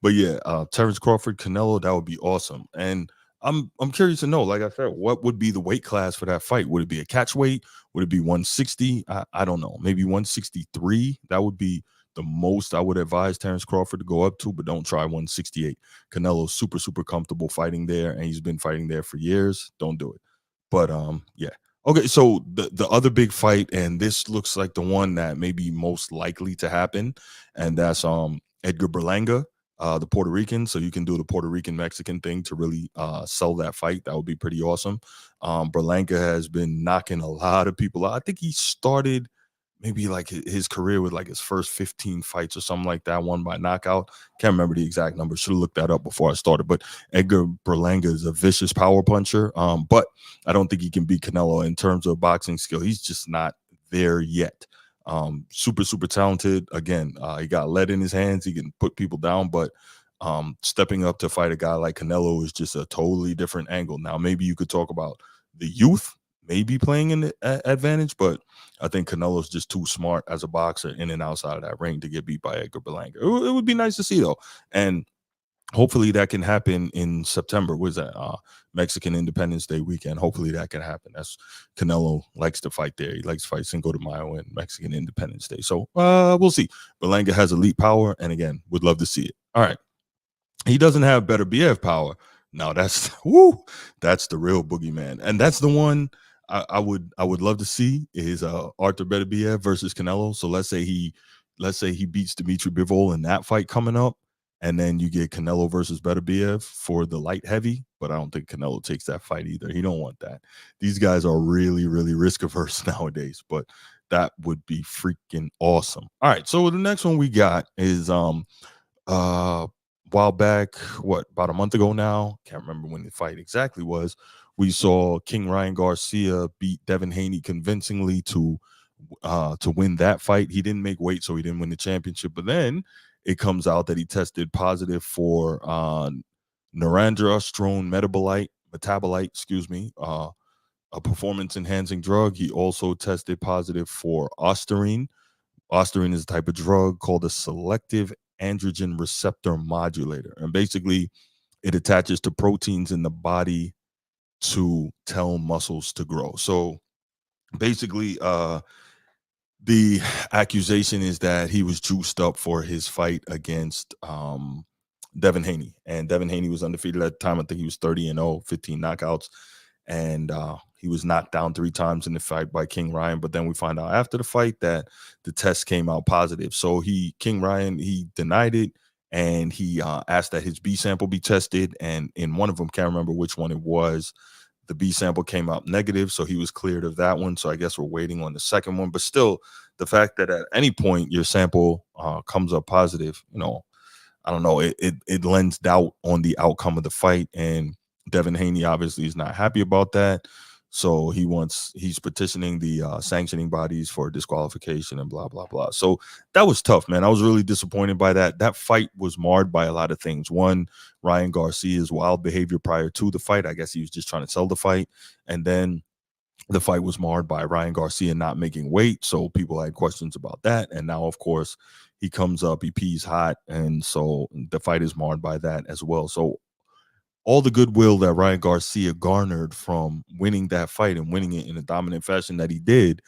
But yeah, Terrence Crawford, Canelo, that would be awesome. And I'm curious to know, like I said, what would be the weight class for that fight? Would it be a catch weight? Would it be 160? I don't know. Maybe 163. That would be the most I would advise Terrence Crawford to go up to, but don't try 168. Canelo's super, super comfortable fighting there, and he's been fighting there for years. Don't do it. But yeah. Okay, so the other big fight, and this looks like the one that may be most likely to happen, and that's Edgar Berlanga, the Puerto Rican. So you can do the Puerto Rican Mexican thing to really sell that fight. That would be pretty awesome. Berlanga has been knocking a lot of people out. I think he started maybe like his career with like his first 15 fights or something like that, won by knockout. Can't remember the exact number. Should have looked that up before I started. But Edgar Berlanga is a vicious power puncher. But I don't think he can beat Canelo in terms of boxing skill. He's just not there yet. Super, super talented. Again, he got lead in his hands. He can put people down, but stepping up to fight a guy like Canelo is just a totally different angle. Now, maybe you could talk about the youth maybe playing an advantage, but I think Canelo's just too smart as a boxer in and outside of that ring to get beat by Edgar Berlanga. It would be nice to see, though. And hopefully that can happen in September. What is that? Mexican Independence Day weekend. Hopefully that can happen. That's Canelo likes to fight there. He likes to fight Cinco de Mayo and Mexican Independence Day. So we'll see. Berlanga has elite power, and again, would love to see it. All right. He doesn't have better BF power. Now that's the real boogeyman. And that's the one I would love to see is Arthur Beterbiev versus Canelo. So let's say he beats Dimitri Bivol in that fight coming up, and then you get Canelo versus Beterbiev for the light heavy. But I don't think Canelo takes that fight either. He don't want that. These guys are really, really risk averse nowadays. But that would be freaking awesome. All right, so the next one we got is while back, about a month ago now, can't remember when the fight exactly was, we saw King Ryan Garcia beat Devin Haney convincingly to win that fight. He didn't make weight, so he didn't win the championship. But then it comes out that he tested positive for Norandrastrone metabolite, a performance-enhancing drug. He also tested positive for Ostarine. Ostarine is a type of drug called a selective androgen receptor modulator, and basically it attaches to proteins in the body to tell muscles to grow. So basically, the accusation is that he was juiced up for his fight against Devin Haney, and Devin Haney was undefeated at the time. I think he was 30-0, 15 knockouts, and he was knocked down 3 times in the fight by King Ryan. But then we find out after the fight that the test came out positive. So King Ryan, he denied it, and he asked that his B sample be tested. And in one of them, can't remember which one it was, the B sample came out negative, so he was cleared of that one. So I guess we're waiting on the second one. But still, the fact that at any point your sample comes up positive, I don't know, it lends doubt on the outcome of the fight. And Devin Haney obviously is not happy about that. So he's petitioning the sanctioning bodies for disqualification and blah, blah, blah. So that was tough, man. I was really disappointed by that. That fight was marred by a lot of things. One, Ryan Garcia's wild behavior prior to the fight. I guess he was just trying to sell the fight. And then the fight was marred by Ryan Garcia not making weight. So people had questions about that. And now, of course, he comes up, he pees hot. And so the fight is marred by that as well. So all the goodwill that Ryan Garcia garnered from winning that fight and winning it in a dominant fashion that he did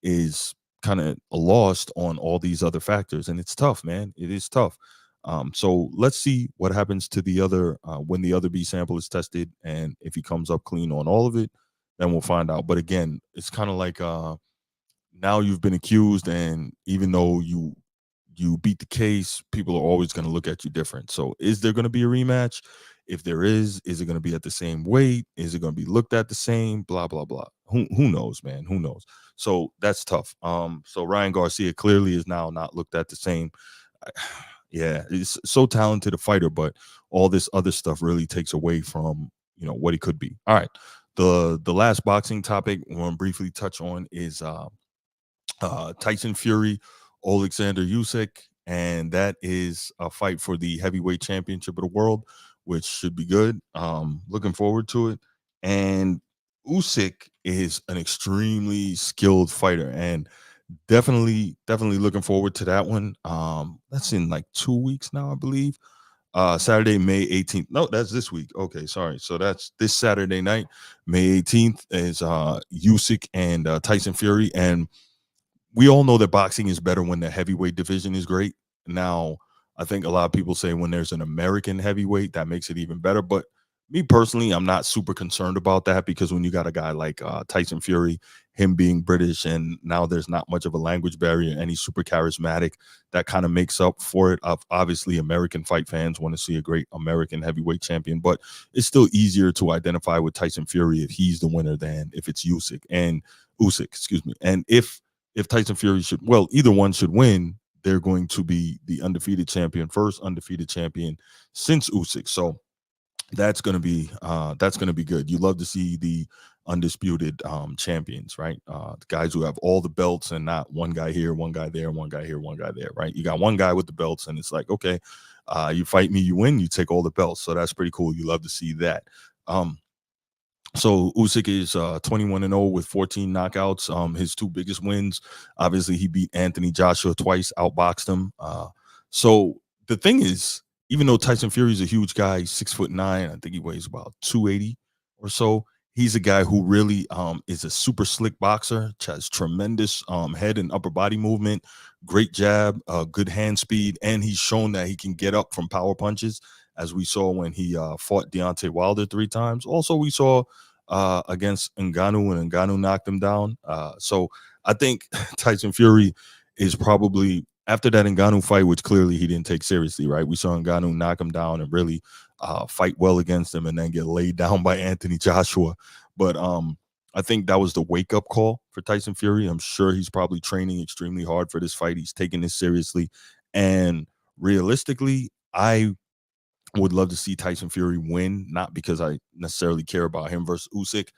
is kind of lost on all these other factors. And it's tough, man. It is tough. So let's see what happens to the other when the other B sample is tested. And if he comes up clean on all of it, then we'll find out. But again, it's kind of like now you've been accused, and even though you beat the case, people are always going to look at you different. So is there going to be a rematch? If there is it going to be at the same weight? Is it going to be looked at the same? Blah, blah, blah. Who knows, man? Who knows? So that's tough. So Ryan Garcia clearly is now not looked at the same. Yeah, he's so talented a fighter, but all this other stuff really takes away from, what he could be. All right. The last boxing topic we want to briefly touch on is Tyson Fury, Alexander Usyk, and that is a fight for the heavyweight championship of the world, which should be good. Looking forward to it. And Usyk is an extremely skilled fighter, and definitely looking forward to that one. That's in like 2 weeks now, I believe. Saturday, May 18th. No, that's this week. Okay, sorry. So that's this Saturday night, May 18th, is Usyk and Tyson Fury. And we all know that boxing is better when the heavyweight division is great. Now, I think a lot of people say when there's an American heavyweight, that makes it even better. But me personally, I'm not super concerned about that, because when you got a guy like Tyson Fury, him being British, and now there's not much of a language barrier, and he's super charismatic, that kind of makes up for it. Obviously, American fight fans want to see a great American heavyweight champion, but it's still easier to identify with Tyson Fury if he's the winner than if it's Usyk, excuse me. And if Tyson Fury either one should win, they're going to be the undefeated champion, first undefeated champion since Usyk. So that's going to be good. You love to see the undisputed champions, right? The guys who have all the belts, and not one guy here, one guy there, one guy here, one guy there, right? You got one guy with the belts, and it's like, okay, you fight me, you win, you take all the belts. So that's pretty cool. You love to see that. So Usyk is 21-0 with 14 knockouts. His 2 biggest wins, obviously, he beat Anthony Joshua twice, outboxed him. So the thing is, even though Tyson Fury is a huge guy, he's 6'9", I think he weighs about 280 or so. He's a guy who really is a super slick boxer, has tremendous head and upper body movement, great jab, good hand speed, and he's shown that he can get up from power punches, as we saw when he fought Deontay Wilder 3 times. Also, we saw against Ngannou, and Ngannou knocked him down. So I think Tyson Fury is probably, after that Ngannou fight, which clearly he didn't take seriously, right? We saw Ngannou knock him down and really fight well against him, and then get laid down by Anthony Joshua. But I think that was the wake-up call for Tyson Fury. I'm sure he's probably training extremely hard for this fight. He's taking this seriously. And realistically, I would love to see Tyson Fury win, not because I necessarily care about him versus Usyk,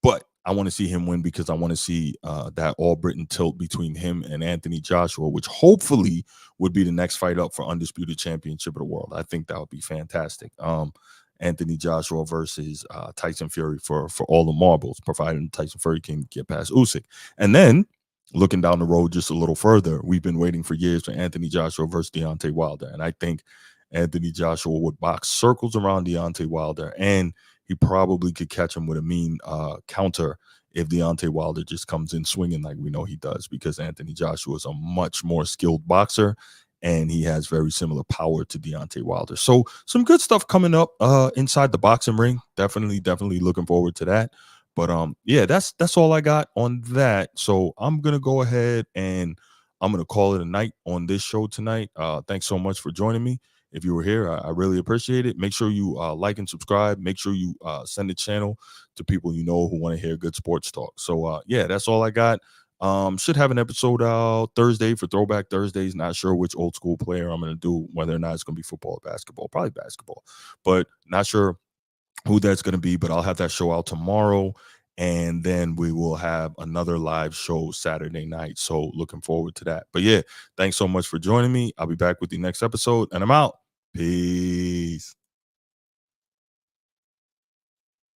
but I want to see him win because I want to see that all-Britain tilt between him and Anthony Joshua, which hopefully would be the next fight up for undisputed championship of the world. I think that would be fantastic. Anthony Joshua versus Tyson Fury for all the marbles, providing Tyson Fury can get past Usyk. And then, looking down the road just a little further, we've been waiting for years for Anthony Joshua versus Deontay Wilder. And I think Anthony Joshua would box circles around Deontay Wilder, and he probably could catch him with a mean counter if Deontay Wilder just comes in swinging like we know he does, because Anthony Joshua is a much more skilled boxer, and he has very similar power to Deontay Wilder. So some good stuff coming up inside the boxing ring. Definitely looking forward to that. But yeah, that's all I got on that. So I'm gonna go ahead and I'm gonna call it a night on this show tonight. Thanks so much for joining me. If you were here, I really appreciate it. Make sure you like and subscribe. Make sure you send the channel to people you know who want to hear good sports talk. So yeah, that's all I got. Should have an episode out Thursday for Throwback Thursdays. Not sure which old school player I'm gonna do, whether or not it's gonna be football or basketball. Probably basketball, but not sure who that's gonna be. But I'll have that show out tomorrow, and then we will have another live show Saturday night. So looking forward to that. But yeah, thanks so much for joining me. I'll be back with the next episode, and I'm out. Peace.